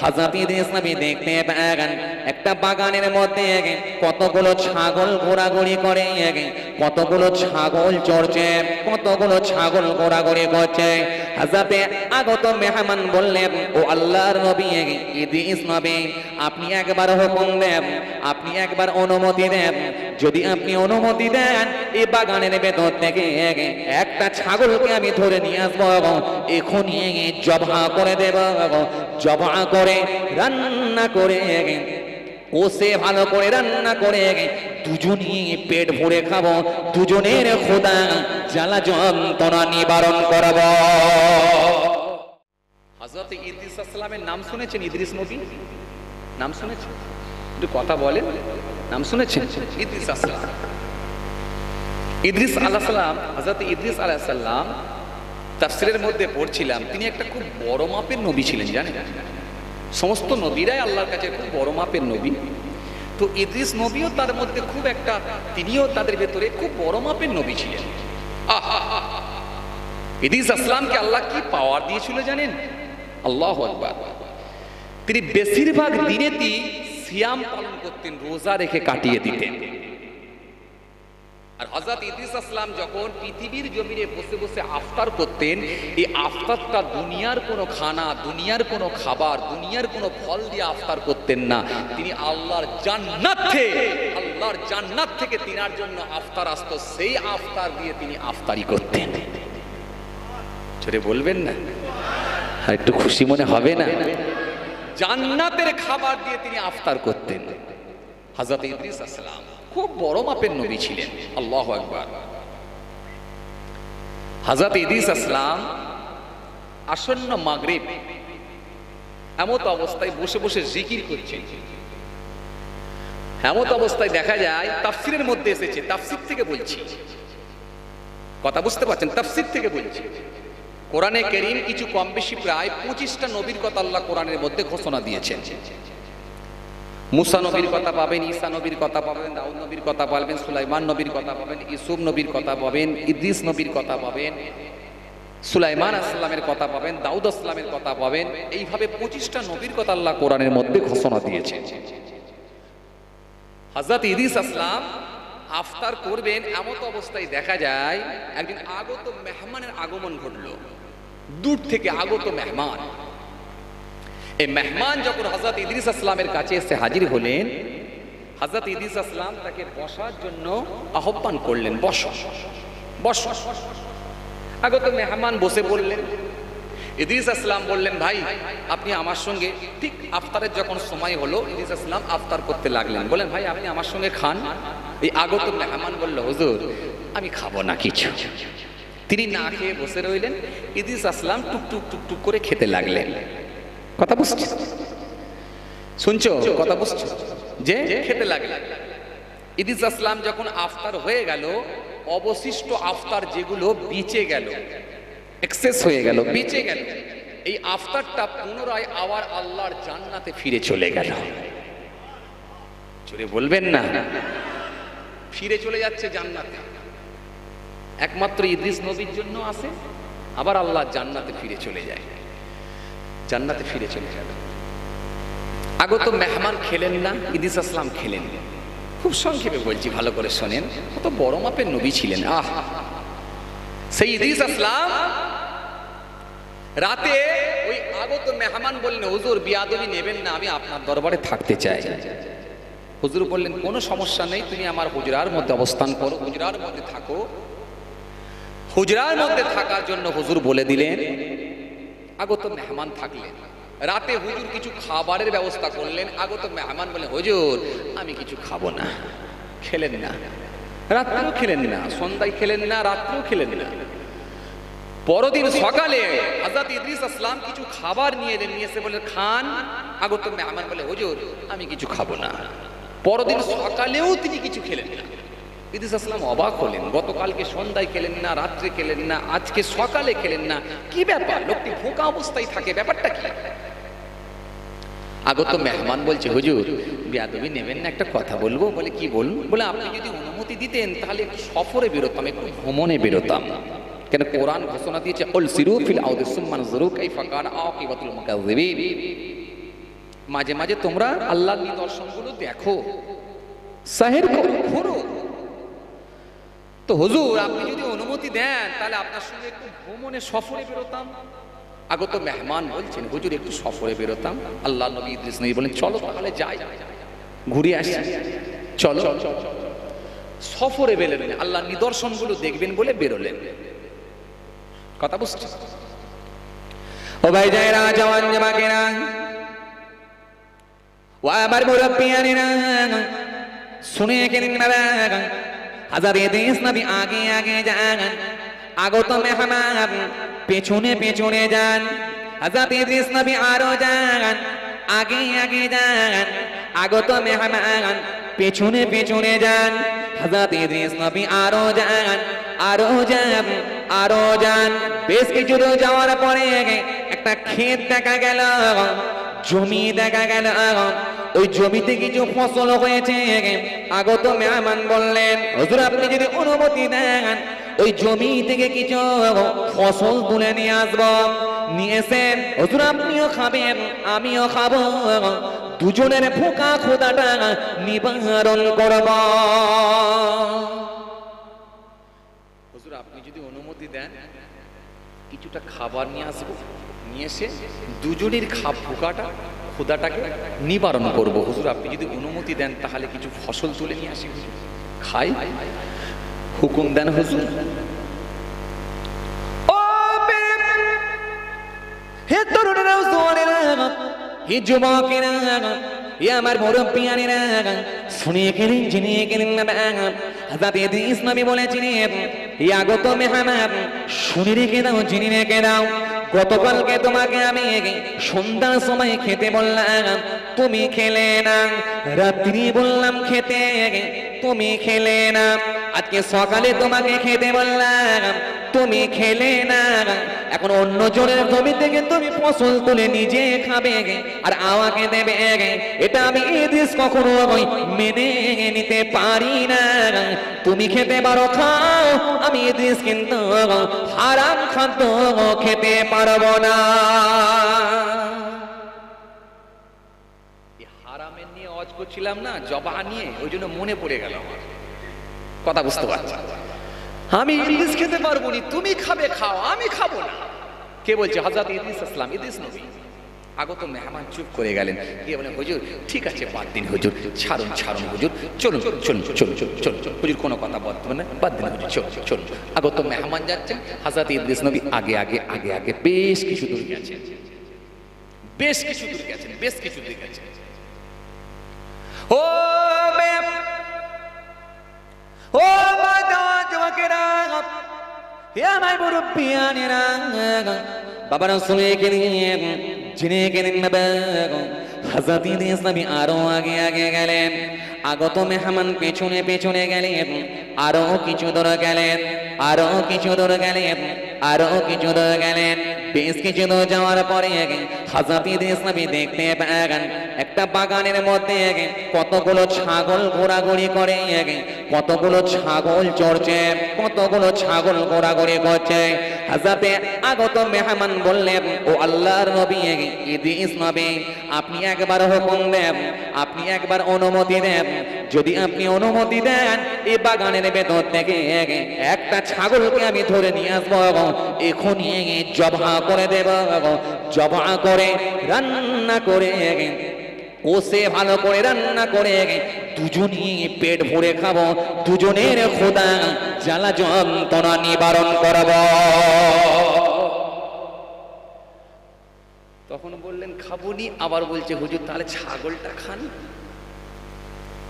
হযরত ইদ্রিস নবী দেখতে পেলেন একটা বাগানের মধ্যে কতগুলো ছাগল ঘোরাঘুরি করে, কতগুলো ছাগল চড়ছে, কতগুলো ছাগল ঘোরাঘুরি করছে। হযরতে আগত মেহমান বললেন, ও আল্লাহর নবী ইদ্রিস নবী, আপনি একবার হুকুম দেন, আপনি একবার অনুমতি দেন। যদি আপনি অনুমতি দেন, এই বাগানের ভেতর থেকে একটা ছাগলকে আমি ধরে নিয়ে আসবো, এখনই জবাহ করে দেব, জবাহ করে রান্না করে কষে ভালো করে রান্না করে দুজনই পেট ভরে খাবো, দুজনের খোদা জ্বালা যন্ত্রণা নিবারণ করব। হযরত ইদ্রিস আলাইহিস সালামের নাম শুনেছেন? ইদ্রিস নবী নাম শুনেছেন? একটু কথা বলেন, নাম শুনেছেন? ইদ্রিস আলাইহিস সালাম, ইদ্রিস আলাইহিস সালাম, হযরত ইদ্রিস আলাইহিস সালাম তাফসীরের মধ্যে পড়ছিলাম, তিনি একটা খুব বড় মাপের নবী ছিলেন, জানেন? সমস্ত নবীরাই আল্লাহর কাছে খুব বড় মাপের নবী, তো ইদ্রিস নবীও তার মধ্যে খুব একটা, তিনিও তাদের ভেতরে খুব বড় মাপের নবী ছিলেন। ইদ্রিস আসলামকে আল্লাহ কি পাওয়ার দিয়েছিল জানেন? আল্লাহু আকবার। তিনি বেশিরভাগ দিনেই সিয়াম পালন করতেন, রোজা রেখে কাটিয়ে দিতেন। আর হযরত ইদ্রিস আসলাম যখন পৃথিবীর জমিনে বসে বসে আফতার করতেন, এই আফতারটা দুনিয়ার কোনো খানা, দুনিয়ার কোনো খাবার, দুনিয়ার কোনো ফল দিয়ে আফতার করতেন না। তিনি আল্লাহর জান্নাত থেকে তিনার জন্য আফতার আসতো, সেই আফতার দিয়ে তিনি আফতারি করতেন। ছোটে বলবেন না? আর একটু খুশি মনে হবে না? জান্নাতের খাবার দিয়ে তিনি আফতার করতেন। হযরত ইদ্রিস আসলাম খুব বড় মাপের নবী ছিলেন। আল্লাহু আকবার। হযরত ইদ্রিস আসলাম আসন্ন মাগরিব এমত অবস্থায় বসে বসে জিকির করছেন। এমত অবস্থায় দেখা যায়, তাফসীরের মধ্যে এসেছে, তাফসীর থেকে বলছি, কথা বুঝতে পারছেন? তাফসীর থেকে বলছি। কোরআনে কারীম কিছু কম বেশি প্রায় 25টা নবীর কথা আল্লাহ কোরআনের মধ্যে ঘোষণা দিয়েছেন। মুসা নবীর কথা পাবেন, ঈসা নবীর কথা পাবেন, দাউদ নবীর কথা পাবেন, সুলাইমান নবীর কথা পাবেন, ইউসুফ নবীর কথা পাবেন, ইদ্রিস নবীর কথা পাবেন, সুলাইমান আসলামের কথা পাবেন, দাউদ আসলামের কথা পাবেন। এইভাবে 25টা নবীর কথা আল্লাহ কোরআনের মধ্যে ঘোষণা দিয়েছেন। হযরত ইদ্রিস আসলাম আফতার করবেন, এমত অবস্থায় দেখা যায় একজন আগত মেহমানের আগমন ঘটল, দূর থেকে আগত মেহমান। এই মেহমান যখন হযরত ইদ্রিস আসলামের কাছে এসে হাজির হলেন, হযরত ইদ্রিস আসলাম তাকে বসার জন্য আহ্বান করলেন, বসো বসো। আগত মেহমান বসে পড়লেন। ইদ্রিস আসলাম বললেন, ভাই আপনি আমার সঙ্গে, ঠিক আফতারের যখন সময় হলো, ইদ্রিস আসলাম আফতার করতে লাগলেন, বলেন ভাই আপনি আমার সঙ্গে খান। এই আগত মেহমান বলল, হুজুর আমি খাবো না কিছু। তিনি না খেয়ে বসে রইলেন। ইদ্রিস আসলাম টুকটুক টুকটুক করে খেতে লাগলেন। কথা বুঝছো? শুনছো? কথা বুঝছো? যে খেতে লাগলেন। ইদ্রিস আসলাম যখন আফতার হয়ে গেল, অবশিষ্ট আফতার যেগুলো বেঁচে গেল, এক্সেস হয়ে গেল, বেঁচে গেল, এই আফতারটা পুনরায় আবার আল্লাহর জান্নাতে ফিরে চলে গেল। চলে বলবেন না? ফিরে চলে যাচ্ছে জান্নাতে। একমাত্র ইদ্রিস নবীর জন্য আসে, আবার আল্লাহ জান্নাতে ফিরে চলে যায়, জান্নাতে ফিরে চলে যাবে। আগত মেহমান খেলেন না, ইদ্রিস আসলাম খেলেন। খুব সংক্ষেপে বলছি, ভালো করে শোনেন, কত বড় মাপের নবী ছিলেন। সেই ইদ্রিস আসলাম রাতে ওই আগত মেহমান বললেন, হুজুর বিয়াদবি নেবেন না, আমি আপনার দরবারে থাকতে চাই। হুজুর বললেন, কোনো সমস্যা নেই, তুমি আমার হুজরার মধ্যে অবস্থান করো, হুজরার মধ্যে থাকো। হুজরার মধ্যে থাকার জন্য হুজুর বলে দিলেন। আগত মেহমান থাকলেন। রাতে হুজুর কিছু খাবারের ব্যবস্থা করলেন। আগত মেহমান বলে, হুজুর আমি কিছু খাবো না। খেলেন না, রাত্রেও খেলেন না, সন্ধ্যায় খেলেন না, রাত্রেও খেলেন না। পরদিন সকালে হযরত ইদ্রিস আসলাম কিছু খাবার নিয়ে এলেন, নিয়ে এসে বললেন খান। আগত মেহমান বলে, হুজুর আমি কিছু খাবো না। পরদিন সকালেও তিনি কিছু খেলেন না। ইদ্রিস আসলাম অবাক হলেন, গতকালকে সন্ধ্যায় খেলেন না, রাত্রে খেলেন না, আজকে সকালে খেলেন না, কি ব্যাপার? লোকটি ভোকা অবস্থায় থাকে, ব্যাপারটা কি? আগত মেহমান বলছে, হুজুর বেয়াদবি নেবেন না, একটা কথা বলবো। বলে কি বলুন? বলে আপনি যদি অনুমতি দিতেন তাহলে একটু সফরে বেরোতাম, একটু ভ্রমণে বেরোতাম। কেন কোরআন ঘোষণা দিয়েছে, কুল সিরু ফিল আরদি সুম্মা নজুরু কাইফা কানা আকিবাতুল মুকাজ্জিবিন। মাঝে মাঝে তোমরা আল্লাহর নিদর্শনগুলো দেখো, সাহের ঘোরো। তো হুজুর আপনি যদি অনুমতি দেন তাহলে আপনার সঙ্গে একটু ভ্রমণে সফরে বেরোতাম। আগত মেহমান বলছেন হুজুর একটু সফরে বেরোতাম। আল্লাহ নবী ইদ্রিস নবী বলেন চলো তাহলে যাই, ঘুরে আসি, চলো। সফরে বেরোলেন, আল্লাহর নিদর্শনগুলো দেখবেন বলে বেরোলেন। কথা বুঝছেন? ও ভাই যায়রা, জওয়ান জামাকেরা, ও আমার মুরব্বিয়ানেরা, শুনে গেলেন বাবা, হযরত ইদ্রিস নবী আগে আগে যান, আগত মেহমান পেছনে পেছনে যান। হযরত ইদ্রিস নবী আরো যান, আগে আগে যান, আগত মেহমান পেছনে পেছনে যান। হযরত ইদ্রিস নবী আরো যান, আরো যান, আরো যান। বেশ কিছু দূর যাওয়ার পরে একটা ক্ষেত দেখা গেল, জমি দেখা গেল। ওই জমিতে কিছু ফসল হয়েছে। আগত মেহমান বললেন হুজুর আপনি যদি অনুমতি দেন ওই জমি থেকে কিছু ফসল তুলে নিয়ে আসবো। নিয়েছেন হুজুর, আপনিও খাবেন আমিও খাবো, দুজনের ভোকা ক্ষুধাটা নিবারণ করব। হুজুর আপনি যদি অনুমতি দেন কিছুটা খাবার নিয়ে আসবো, নিয়ে এসে দুজনের ভোকাটা ক্ষুধাটাকে নিবারণ করবো। হুজুর আপনি যদি অনুমতি দেন তাহলে কিছু ফসল তুলে নিয়ে আসি, খাই, হুকুম দেন হুজুর। ও হে তরুণেরা, জওয়ানেরা, হে যুবকেরা, হে আমার মুরব্বিয়ানেরা, শুনে গেলেন জেনে গেলেন না। হযরত ইদ্রিস নবী বলেছিলেন হে আগত মেহমান শুনে রেখে দাও, জেনে রেখে দাও, গতকালকে তোমাকে আমি সন্ধ্যার সময় খেতে বললাম, তুমি খেলে না। রাত্রি বললাম খেতে, তুমি খেলে না। আজকে সকালে তোমাকে খেতে বললাম, তুমি খেলে না। এখন অন্য জনের জমি থেকে তুমি ফসল তুলে নিজে খাবে আর আমাকে দেবে, এটা আমি ইদ্রিস কখনো মেনে নিতে পারি না। তুমি খেতে পারো খাও, আমি ইদ্রিস কিন্তু হারাম খাদ্য খেতে পারবো না। হারামের নিয়ে ওয়াজ করছিলাম না, জবা নিয়ে, ওই জন্য মনে পড়ে গেল। কথা বুঝতে পারছি? আমি ইদ্রিস খেতে পারবো না, তুমি খাবে খাও, আমি খাবো না। কে বলছে? হযরত ইদ্রিস আসলাম, ইদ্রিস নবী। আগত মেহমান চুপ করে গেলেন, গিয়ে বলেন হুজুর ঠিক আছে বাদ দিন হুজুর, ছাড়ুন ছাড়ুন হুজুর, চলুন চলুন চলুন চলুন চলুন হুজুর, কোনো কথা বলতে না, বাদ দিন হুজুর, চলুন চলুন। আগত মেহমান যাচ্ছেন, হযরত ইদ্রিস নবী আগে আগে আগে আগে বেশ কিছু দূর গেছেন, বেশ কিছু দূর গেছেন, বেশ কিছু দূর গেছেন। ও ও যুবকেরা, হে আমার মুরব্বিয়ানেরা, বাবারা শুনে গেলেন জেনে গেলেন না। হযরত ইদ্রিস নবী আরো আগে আগে গেলেন, আগত মেহমান পেছনে পেছনে গেলেন, আরো কিছু দূর গেলেন, আরো কিছু দূর গেলেন, আরো কিছু দূর গেলেন। বেশ কিছু দূর যাওয়ার পরে হযরত ইদ্রিস নবী দেখতে পেলেন একটা বাগানের মধ্যে কতগুলো ছাগল ঘোরাঘুরি করে, কতগুলো ছাগল চড়ছে, কতগুলো ছাগল ঘোরাঘুরি করছে। হযরত আগত মেহমান বললেন ও আল্লাহর নবী ইদ্রিস নবী, আপনি একবার হুকুম দেন, আপনি একবার অনুমতি দেন। যদি আপনি অনুমতি দেন এই বাগানের ভেতর থেকে একটা ছাগলকে আমি ধরে নিয়ে আসবো, এখনই জবাহ করে দেব, জবাহ করে রান্না করে কষে ভালো করে রান্না করে দুজনই পেট ভরে খাবো, দুজনের ক্ষুধা জ্বালা যন্ত্রণা নিবারণ করব। তখন বললেন খাবনি, আবার বলছে হুজুর তাহলে ছাগলটা খান।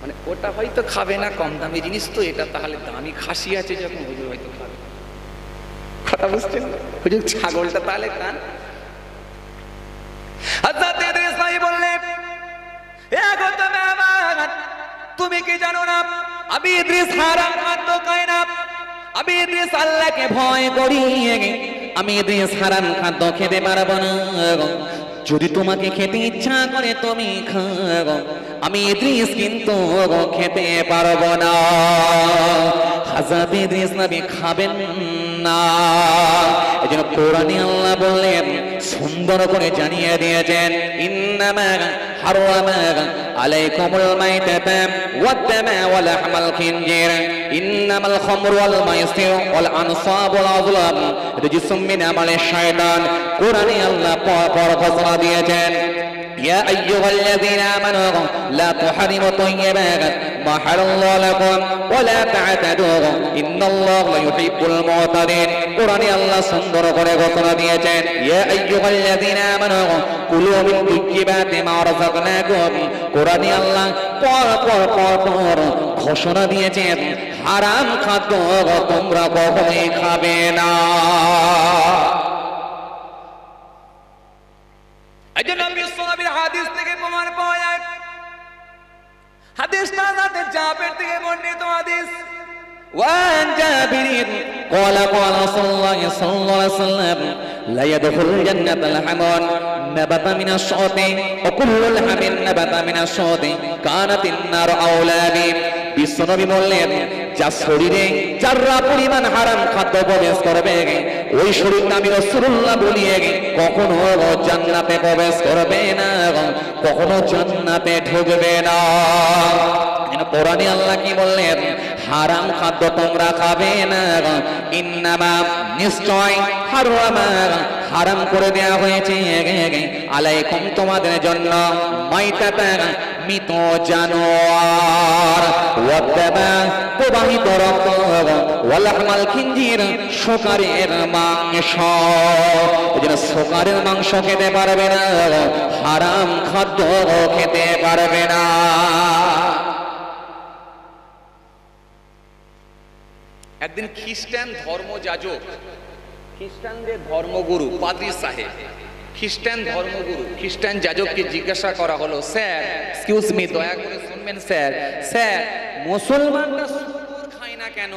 মানে ওটা হয়তো খাবে না, কম দামি জিনিস তো, এটা তাহলে দামি খাসি আছে যখন, হুজুর হয়তো খাবে। কথা বুঝছেন? হুজুর ছাগলটা তাহলে খান। হযরত ইদ্রিস নবী বললেন হে আগত মেহমান, তুমি কি জানো না আমি ইদ্রিস হারাম খাদ্য খাই না, আমি ইদ্রিস আল্লাহকে ভয় করি, আমি ইদ্রিস হারাম খাদ্য খেতে পারবো না। যদি তোমাকে খেতে ইচ্ছা করে তুমি খাও, আমি ইদ্রিস কিন্তু খেতে পারবো না। হযরত ইদ্রিস নবী খাবেন ফিন্নার। এজন্য কোরআনে আল্লাহ বললেন, সুন্দর করে জানিয়ে দিয়েছেন, ইন্নামা হারামা আলাইকুমুল মাইতাতা ওয়াদ-দামা ওয়া লাহমাল খিনজির ইন্নামাল খামরু ওয়াল মাইসির ওয়াল আনসাবু ওয়াল আযলাম রিজসুম মিন আমালিশ শায়তান। কোরআনে আল্লাহ পর ঘোষণা দিয়েছেন, ইয়া আইয়ুহাল্লাযীনা আমানু লা তুহারিমু তাইয়্যিবাত মা হারাল্লাহু লাকুম ওয়া লা তা'তাদু ইন্নাল্লাহা লা ইউহিব্বুল মু'তাদিন। কোরআনে আল্লাহ সুন্দর করে ঘোষণা দিয়েছেন, ইয়া আইয়ুহাল্লাযীনা আমানু কুলু মিন তাইয়্যিবাতি মা রাযাকনাকুম। কোরআনে আল্লাহ পর ঘোষণা দিয়েছেন, হারাম খাদ্য তোমরা কখনোই খাবে না। একজন নবী সাহাবীর হাদিস থেকে প্রমাণ পাওয়া যায়। হাদিসটা যাতে জাবের থেকে বর্ণিত হাদিস। وعن جابر قال قال رسول الله صلى الله عليه وسلم لا يدخل الجنة لحم نبت من الشوط وكل لحم نبت من الشوط كانت النار أولى به। বিশ্বনবী বললেন, যার শরীরে যারা পরিমাণ হারাম খাদ্য প্রবেশ করবে ওই শরীরটা আমি রাসূলুল্লাহ বলিয়ে কখনো জান্নাতে প্রবেশ করবে না, কখনো জান্নাতে ঢুকবে না। কোরআনে আল্লাহ কি বললেন, হারাম খাদ্য তোমরা খাবে না। ইন্নামা নিশ্চয় হারামা হারাম করে দেয়া হয়েছে আলাইকুম তোমাদের জন্য মাইতাতা মৃত জানোয়ার ওয়াদাবা প্রবাহিত রক্ত ওয়া লাহমাল খিনজির শুকরের মাংস। এজন্য শুকরের মাংস খেতে পারবে না, হারাম খাদ্য খেতে পারবে না। একদিন খ্রিস্টান ধর্মযাজক, খ্রিস্টানদের ধর্মগুরু পাদ্রী সাহেব, খ্রিস্টান ধর্মগুরু খ্রিস্টান যাজককে জিজ্ঞাসা করা হলো, স্যার এক্সকিউজ মি, দয়া করে শুনবেন স্যার, স্যার মুসলমানরা শুকর খায় না কেন?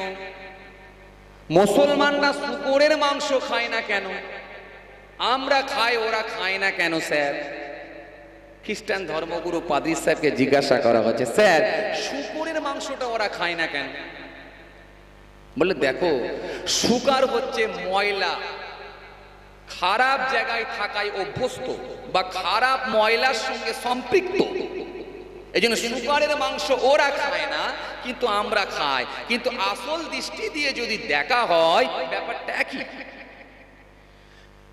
মুসলমানরা শুকরের মাংস খায় না কেন? আমরা খাই, ওরা খায় না কেন স্যার? খ্রিস্টান ধর্মগুরু পাদ্রী সাহেবকে জিজ্ঞাসা করা হচ্ছে, স্যার শুকরের মাংসটা ওরা খায় না কেন? বলে, দেখো শুকর হচ্ছে ময়লা, খারাপ জায়গায় থাকায় অভ্যস্ত বা খারাপ ময়লার সঙ্গে সম্পৃক্ত। এই জন্য শুকরের মাংস ওরা খায় না, কিন্তু আমরা খাই। কিন্তু আসল দৃষ্টি দিয়ে যদি দেখা হয় ব্যাপারটা একই।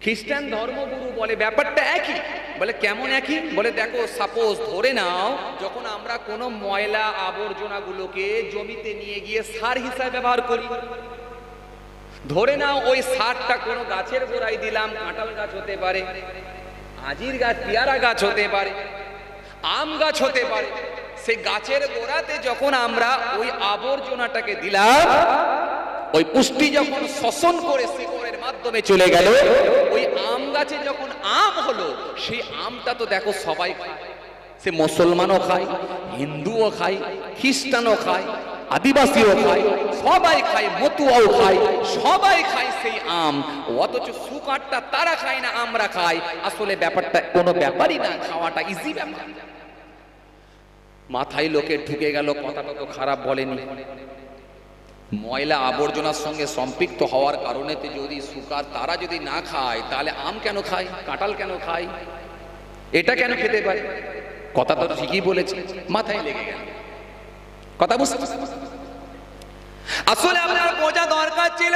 খ্রিস্টান ধর্মগুরু বলে ব্যাপারটা একই। বলে কেমন একই? বলে দেখো, সাপোজ ধরে নাও, যখন আমরা কোনো ময়লা আবর্জনাগুলোকে জমিতে নিয়ে গিয়ে সার হিসাবে ব্যবহার করি, ধরে নাও ওই সারটা কোনো গাছের গোড়ায় দিলাম, কাঁঠাল গাছ হতে পারে, আজির গাছ, পেয়ারা গাছ হতে পারে, আম গাছ হতে পারে। সেই গাছের গোড়াতে যখন আমরা ওই আবর্জনাটাকে দিলাম, ওই পুষ্টি যখন শোষণ করে শিকড়ের মাধ্যমে চলে গেল, ওই আম গাছে যখন আম হলো, সেই আমটা তো দেখো সবাই খায়। সে মুসলমানও খায়, হিন্দুও খায়, খ্রিস্টানও খায়, আদিবাসীও খায়, সবাই খায়, মতুয়াও খায়, সবাই খায় সেই আম। অথচ শুকরটা তারা খায় না, আমরা খাই। আসলে ব্যাপারটা কোনো ব্যাপারই না, খাওয়াটা ইজি ব্যাপার। মাথায় লোকে ঢুকে গেল, কথাটা তো খারাপ বলেনি। ময়লা আবর্জনার সঙ্গে সম্পৃক্ত হওয়ার কারণে যদি শুকর তারা যদি না খায়, তাহলে আম কেন খায়, কাঁঠাল কেন খায়, এটা কেন খেতে পারে? কথা তো ঠিকই বলেছে, মাথায় লেগে গেল। কথা বুঝতে আসলে আপনার বোঝা দরকার ছিল,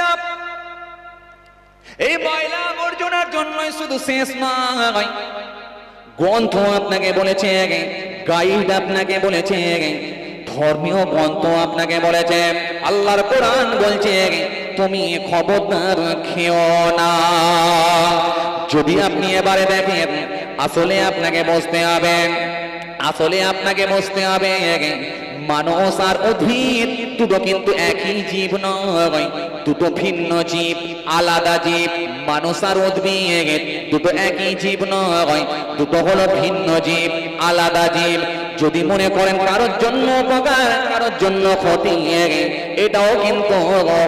এই ময়লা আবর্জনার জন্যই শুধু শেষ নয়, গ্রন্থ আপনাকে বলেছে, গাইড আপনাকে বলেছে, ধর্মীয় গ্রন্থ আপনাকে বলেছে, আল্লাহর কোরআন বলছে তুমি খবরদার খেও না। যদি আপনি এবারে দেখেন, আসলে আপনাকে বুঝতে হবে, আসলে আপনাকে বুঝতে হবে মানুষ আর উদ্ভিদ দুটো কিন্তু একই জীব নয়, দুটো ভিন্ন জীব, আলাদা জীব। মানুষ আর উদ্ভিদ দুটো একই জীব নয়, দুটো হলো ভিন্ন জীব, আলাদা জীব। যদি মনে করেন কারোর জন্য উপকার, কারোর জন্য ক্ষতি, এটাও কিন্তু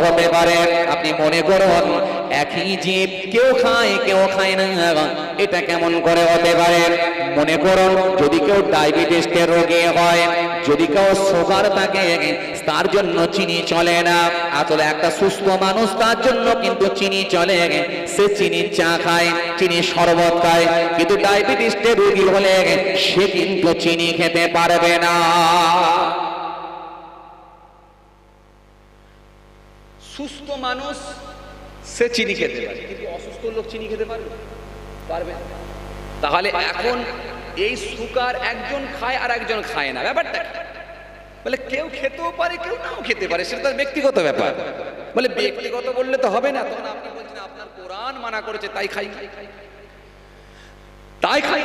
হতে পারে। আপনি মনে করুন একই জীব, কেউ খায় কেউ খায় না, এটা কেমন করে হতে পারে? মনে করুন যদি কেউ ডায়াবেটিসের রোগী হয়, যদি কেউ সুগার থাকে তার জন্য চিনি চলে না, আসলে একটা সুস্থ মানুষ তার জন্য কিন্তু চিনি চলে, সে চিনি চা খায়, চিনি শরবত খায়, কিন্তু ডায়াবেটিসের রোগী হলে সে কিন্তু চিনি খেতে পারবে না। সুস্থ মানুষ সে চিনি খেতে পারে, কিন্তু অসুস্থ লোক চিনি খেতে পারবে না। তাহলে এখন এই সুগার একজন খায় আর একজন খায় না, ব্যাপারটা বলে কেউ খেতেও পারে কেউ নাও খেতে পারে, সেটা তার ব্যক্তিগত ব্যাপার। বলে ব্যক্তিগত বললে তো হবে না, তখন আপনি বলছেন আপনার কোরআন মানা করেছে তাই খাই, তাই খাই।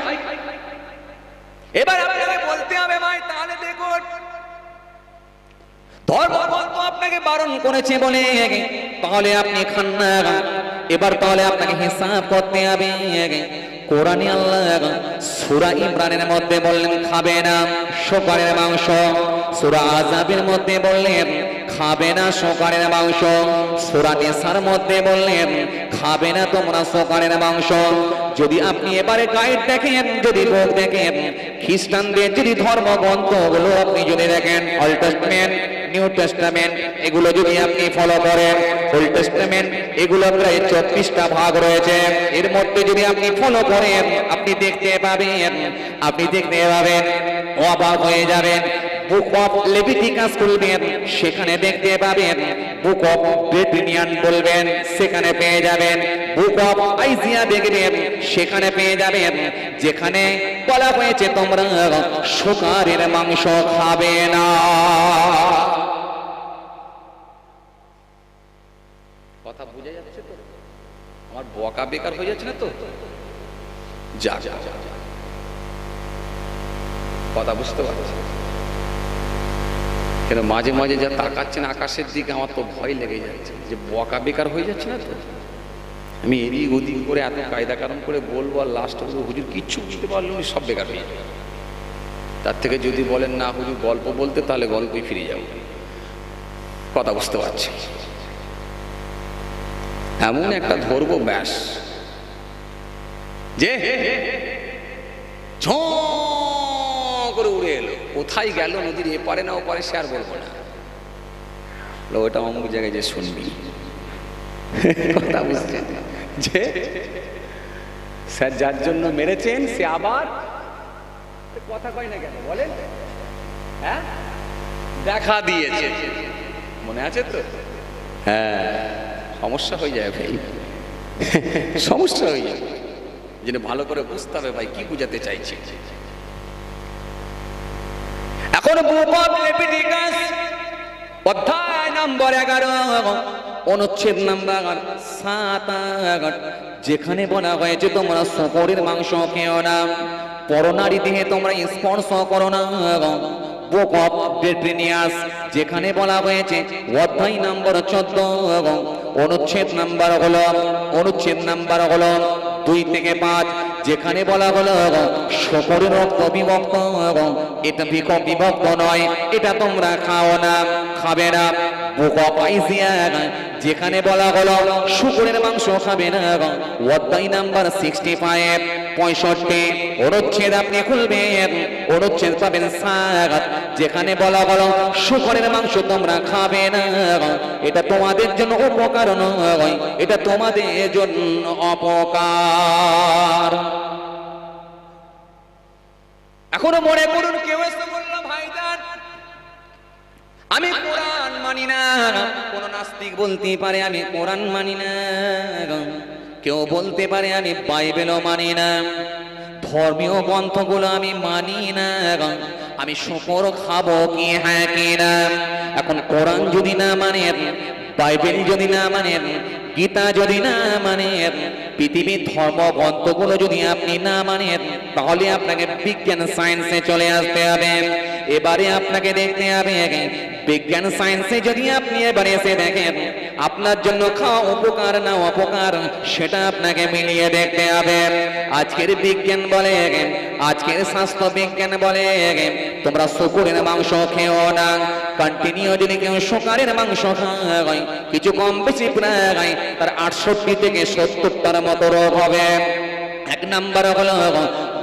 এবার আপনাকে বলতে হবে ভাই তাহলে দেখুন ধর্মগ্রন্থ আপনাকে বারণ করেছে বলে তাহলে আপনি খান না। এবার তাহলে আপনাকে হিসাব করতে হবে। কোরআনে আল্লাহ সূরা ইমরানের মধ্যে বললেন খাবে না শুকরের মাংস, সূরা আযাবের মধ্যে বললেন খাবে না শুকরের মাংস, সূরা নিসার মধ্যে বললেন খাবে না তোমরা শুকরের মাংস। যদি আপনি এবারে গাইড দেখেন, যদি বুক দেখেন, খ্রিস্টানদের যদি ধর্মগ্রন্থগুলো আপনি যদি দেখেন, অল টেস্টামেন্ট নিউ টেস্টামেন্ট এগুলো যদি আপনি ফলো করেন, ওল্ড টেস্টামেন্ট এগুলো প্রায় 34টা ভাগ রয়েছে, এর মধ্যে যদি আপনি ফলো করেন আপনি দেখতে পাবেন অবাক হয়ে যাবেন। বুক অফ লেভিটিকাস খুলবেন, সেখানে দেখতে পাবেন বুক অফ ডেটিনিয়ান বলবেন, সেখানে পেয়ে যাবেন বুক অফ আইজিয়া দেখবেন, সেখানে পেয়ে যাবেন যেখানে বলা হয়েছে তোমরা শুকরের মাংস খাবে না। কথা বুঝে যাচ্ছে তো? আমার বকা বেকার হয়ে যাচ্ছে না তো? যা কথা বুঝতে পারছি, কেন মাঝে মাঝে যা তাকাচ্ছেন আকাশের দিকে আমার তো ভয় লেগে যাচ্ছে যে বকা বেকার হয়ে যাচ্ছে না তো? আমি এদিক ওদিক করে এত কায়দা কারণ করে বলবো আর লাস্ট হুজুর কিচ্ছু বুঝতে পারলো না, সব বেকার হয়ে যাবে। তার থেকে যদি বলেন না হুজুর গল্প বলতে, তাহলে গল্পই ফিরে যাবো। কথা বুঝতে পারছি? এমন একটা ধরবো ব্যাস যে ঝঁ করে উড়ে এলো, কোথায় গেল নদীর এপারে না ওপারে সে আর বলবো না, ওটা অমুক জায়গায় যে শুনবি। কথা বুঝছেন? যে স্যার যার জন্য মেরেছেন সে আবার কথা কয় না কেন বলেন? হ্যাঁ, দেখা দিয়েছে, মনে আছে তো? হ্যাঁ, সমস্যা হয়ে যায় ভাই, সমস্যা হয়ে যায়। যেটা ভালো করে বুঝতে হবে ভাই কি বুঝাতে চাইছি। এখন বুক অফ লেভিটিকাস অধ্যায় নম্বর 11 অনুচ্ছেদ নাম্বার 7 যেখানে বলা হয়েছে তোমরা শুকরের মাংস খেও না, পরনারী দেহে তোমরা স্পর্শ করো না। বুক অফ ডেটিনিয়াস যেখানে বলা হয়েছে অধ্যায় নম্বর 14 অনুচ্ছেদ নাম্বার হলো 2 থেকে 5 যেখানে বলা হলো শুকরের রক্ত বিভক্ত, এটা বিভক্ত নয়, এটা তোমরা খাও না, খাবে না। বুক অফ আইজিয়া যেখানে বলা হলো শুকরের মাংস খাবে না, অধ্যায় নাম্বার 65 অনুচ্ছেদ আপনি খুলবেন, অনুচ্ছেদ পাবেন 7 যেখানে বলা হলো শুকরের মাংস তোমরা খাবে না, এটা তোমাদের জন্য উপকার নয়, এটা তোমাদের জন্য অপকার। এখনো মনে করুন কেউ এসে বলল ভাইজান আমি কোরআন মানি না, কোন নাস্তিক বলতে পারে আমি কোরআন মানি না, কেউ বলতে পারে আমি বাইবেলও মানি না, ধর্মীয় গ্রন্থগুলো আমি মানি না, আমি শুকর খাবো কি হ্যাঁ কি না? এখন কোরআন যদি না মানেন, বাইবেল যদি না মানেন, গীতা যদি না মানেন, পৃথিবীর ধর্মগ্রন্থগুলো যদি আপনি না মানেন, তাহলে আপনাকে বিজ্ঞান সায়েন্সে চলে আসতে হবে। এবারে আপনাকে দেখতে হবে বিজ্ঞান সায়েন্সে যদি আপনি এবারে এসে দেখেন আপনার জন্য খাওয়া উপকার না অপকার, সেটা আপনাকে মিলিয়ে দেখতে হবে। আজকের বিজ্ঞান বলে, আজকের স্বাস্থ্য বিজ্ঞান বলে তোমরা শুকরের মাংস খেও না। কন্টিনিউ যদি কেউ শুকরের মাংস খায়, কিছু কম বেশি প্রায় তার 68 থেকে 70টার মতো রোগ হবে। 1 নাম্বার হলো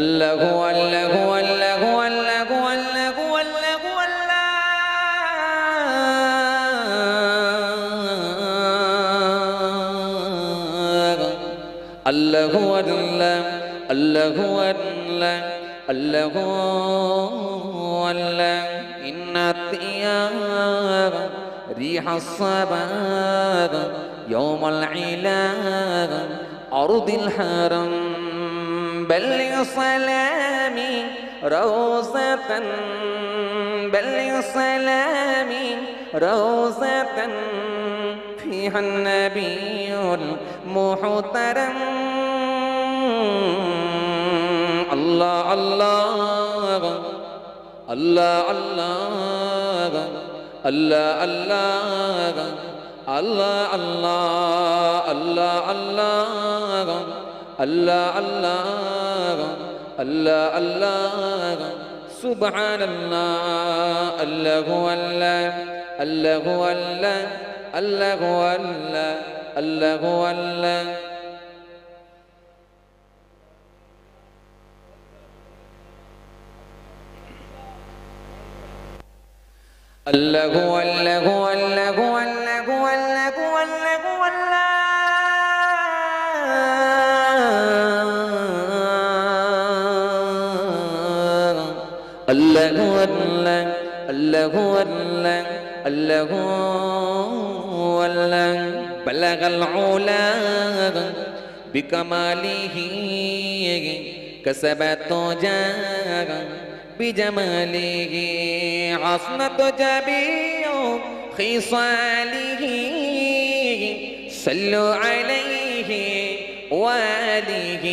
আল্লাহু আল্লাহু আল্লাহু আল্লাহু আল্লাহু আল্লাহু আল্লাহু আল্লাহ আল্লাহু আল্লাহ আল্লাহু আল্লাহ ইন্নাতিয়ার রিহাস সাবাদ ইয়াউমাল ইলাদ আরদিল হারাম بلغ سلامي روزة بلغ سلامي روزة فيها النبي المحترم الله الله الله الله الله الله الله الله الله الله الله الله الله سبحان الله الله الله الله الله الله الله الله الله الله الله الله الله الله الله الله الله الله الله بلغ العلا بكماله كسبت جاه بجماله حسنت جميع خصاله صلوا عليه وآله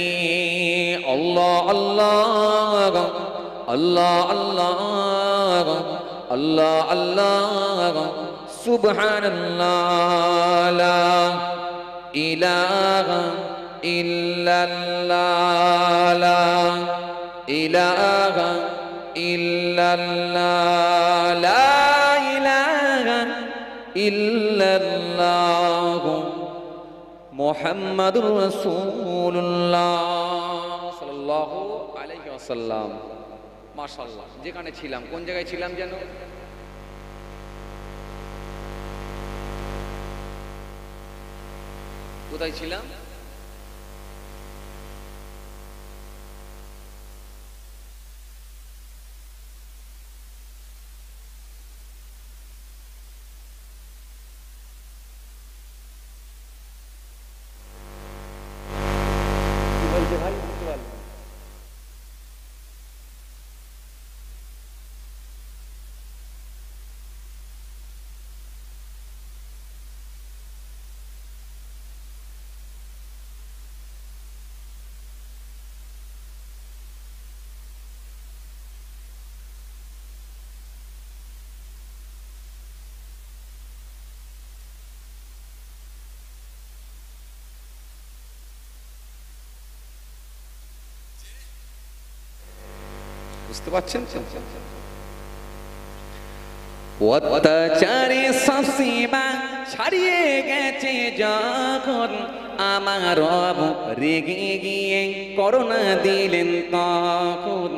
الله الله الله الله الله الله سبحان الله لا إله إلا الله لا إله إلا الله لا إله إلا الله محمد رسول الله صلى الله عليه وسلم মাশাআল্লাহ যেখানে ছিলাম কোন জায়গায় ছিলাম যেন কোথায় ছিলাম কি বলতে ভাই বুঝতে পারলাম বুঝতে পারছেন অত্যাচারে সীমা ছাড়িয়ে গেছে যখন আমার রব রেগে গিয়ে করোনা দিলেন তখন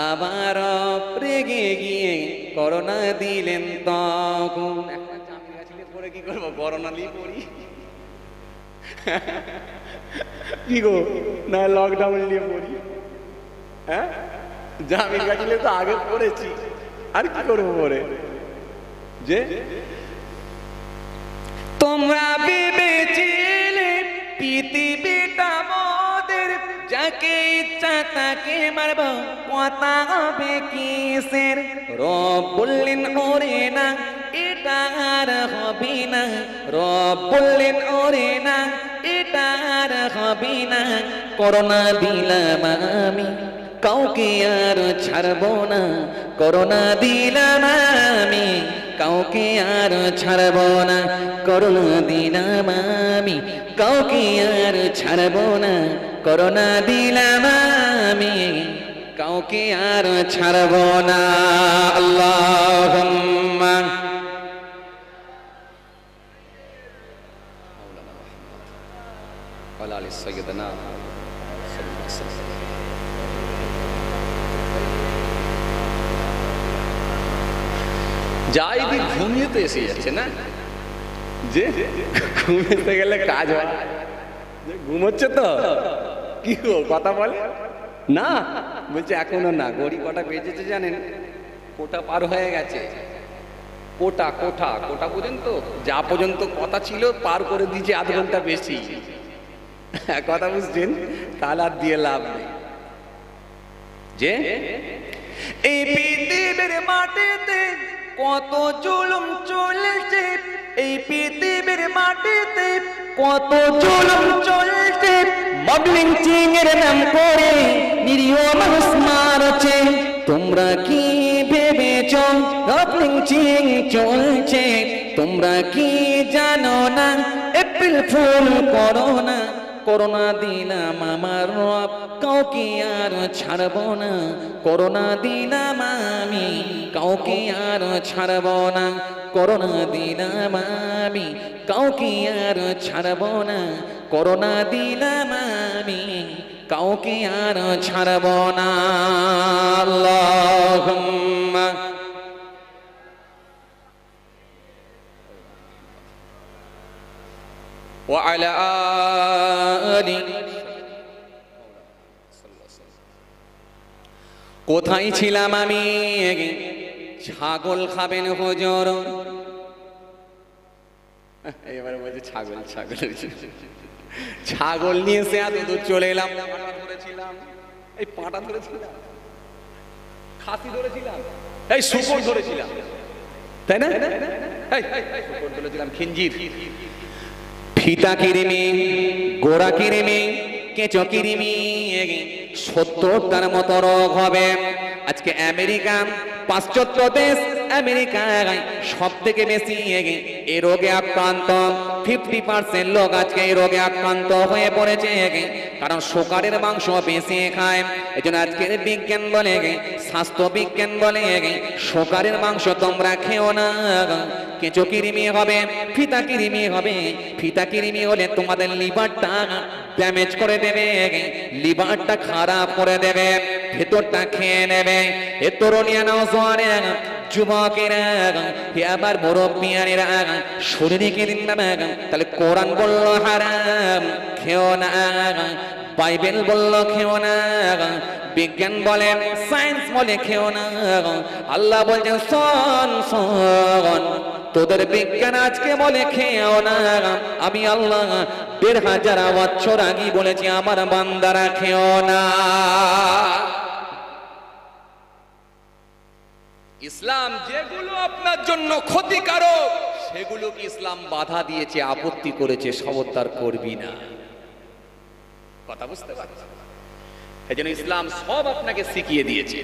আমার রব রেগে গিয়ে করোনা দিলেন তখন একটা জামি গাছিলে পরে কি করবো করোনা নিয়ে পড়ি কি গো না লকডাউন নিয়ে পড়ি হ্যাঁ জামিন গাছিলে তো আগে পড়েছি আর কি করবো পরে যে তোমরা ভেবেছিলে পৃথিবীটা মোদের যাকে ইচ্ছা তাকে মারব কথা হবে কিসের রব বললেন ওরে না এটা আর হবে না রব বললেন ওরে না এটা আর হবে না করোনা দিলাম আমি কাউকে আর ছাড়বো না করোনা দিলাম আমি কাউকে আর ছাড়বো না করোনা দিলাম আমি কাউকে আর ছাড়বো না করোনা দিলাম আমি কাউকে আর ছাড়বো না আল্লাহুম্মা ওয়া আলা আলি সাইয়্যিদিনা সাল্লাল্লাহু আলাইহি ওয়াসাল্লাম যাই দি ঘুমিয়ে তো এসে যাচ্ছে না, যে ঘুমিয়ে গেলে কাজ হয়, ঘুমোচ্ছে তো কি কথা বলে না, বলছে এখনো না, ঘড়ি কটা বেজেছে জানেন? কোটা পার হয়ে গেছে, কোটা কোটা কোটা পর্যন্ত, যা পর্যন্ত কথা ছিল পার করে দিয়েছে আধ ঘন্টা বেশি। কথা বুঝছেন? তাহলে আর দিয়ে লাভ নেই। যে এই পৃথিবীর মাটিতে কত জুলুম চলছে, এই পৃথিবীর মাটিতে কত জুলুম চলছে, মবলিং চিং এর নাম করে নিরীহ মানুষ মারছে। তোমরা কি ভেবেছ মবলিং চিং চলছে? তোমরা কি জানো না এপ্রিল ফুল করো না? করোনা দিলাম আমার রব, কাউকে আর ছাড়ব না। করোনা দিলাম আমি, কাউকে আর ছাড়ব না। করোনা দিলাম আমি, কাউকে আর ছাড়ব না। করোনা দিলাম আমি, কাউকে আর ছাড়ব না। আল্লাহুম্মা وعلى آله। কোথায় ছিলাম আমি? ছাগল খাবেন হুজুর? এবারে বলছে ছাগল ছাগল, ছাগল নিয়ে এসে এত দূর চলে এলাম। পাটা ধরেছিলাম, এই পাটা ধরেছিলাম, খাসি ধরেছিলাম, এই শুকর ধরেছিলাম, তাই না? শুকর ধরেছিলাম, খিঞ্জির, ফিতা কিরিমি, গোড়া কিরিমি, কেঁচো কিরিমি, 70টার মতো রোগ হবে। আজকে আমেরিকা, পাশ্চাত্য দেশ আমেরিকায় সব থেকে বেশি এই রোগে আক্রান্ত। 50% লোক আজকে এই রোগে আক্রান্ত হয়ে পড়েছে, কারণ শুকরের মাংস বেশি খায়। এই জন্য আজকের বিজ্ঞান বলে, স্বাস্থ্য বিজ্ঞান বলে, শুকরের মাংস তোমরা খেও না। কেঁচো কিরিমি হবে, ফিতা কিরিমি হবে। ফিতা কিরিমি হলে তোমাদের লিভারটা ড্যামেজ করে দেবে, লিভারটা খারাপ করে দেবে, ভেতরটা খেয়ে নেবে। এ তরুণিয়া নওজোয়ানেরা, যুবকেরা, আবার মুরব্বিয়ানেরা, শরীরকে দিন না। তাহলে কোরআন বলল হারাম, খেও না। বাইবেল বলল খেও না, বিজ্ঞান বলে, সায়েন্স বলে খেও না। আল্লাহ বলছেন শোন শোন, তোদের বিজ্ঞান আজকে বলে খেও না, আমি আল্লাহ 1500 বছর আগে বলেছি আমার বান্দারা খেও না। ইসলাম যেগুলো আপনার জন্য ক্ষতিকারক সেগুলোকে ইসলাম বাধা দিয়েছে, আপত্তি করেছে, খবরদার করবি না। কথা বুঝতে পারছেন? এই জন্য ইসলাম সব আপনাকে শিখিয়ে দিয়েছে।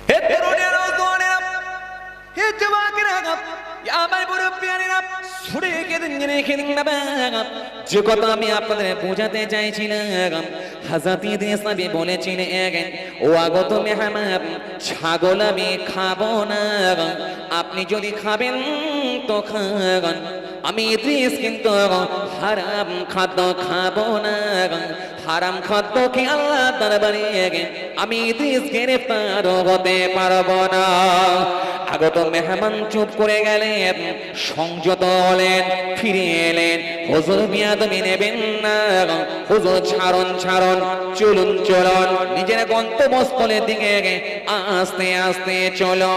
হে তরুণেরা, জওয়ানেরা, হে যুবকেরা, আমার মুরব্বিয়ানেরা, শুনে রেখে দিন না। যে কথা আমি আপনাদের বোঝাতে চাইছিলাম, হযরত ইদ্রিস নবী বলেছিলেন, ও আগত মেহমান, ছাগল আমি খাবো না। আপনি যদি খাবেন তো খান, আমি ইদ্রিস কিন্তু হারাম খাদ্য খাবো না। হারাম খাদ্য কি আল্লাহ দরবারে আমি ইদ্রিস গ্রেফতার হতে পারবো না। আগত মেহমান চুপ করে গেলেন, সংযত হলেন, ফিরে এলেন। হুজুর বিয়াদবি নেবেন না, হুজুর ছাড়ুন ছাড়ুন, চলুন চলুন, নিজের গন্তব্যস্থলের দিকে আস্তে আস্তে চলো।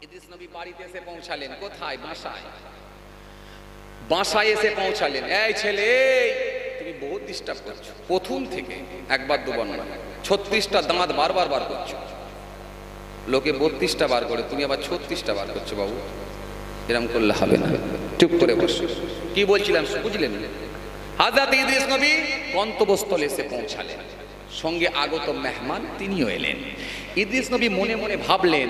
ইদ্রিস নবী বাড়িতে এসে পৌঁছালেন। কোথায়? বাসায়। বাসায় এসে পৌঁছালেন। এই ছেলে, তুমি বহুত ডিস্টার্ব করছো, প্রথম থেকে একবার দুবার না, 36টা দাঁত বারবার বার করছো। লোকে 32টা বার করে, তুমি আবার 36টা বার করছো। বাবু, এরকম করলে হবে না, চুপ করে বসো। কি বলছিলাম বুঝলেন? হযরত ইদ্রিস নবী গন্তব্যস্থলে এসে পৌঁছালেন, সঙ্গে আগত মেহমান তিনিও এলেন। ইদ্রিস নবী মনে মনে ভাবলেন,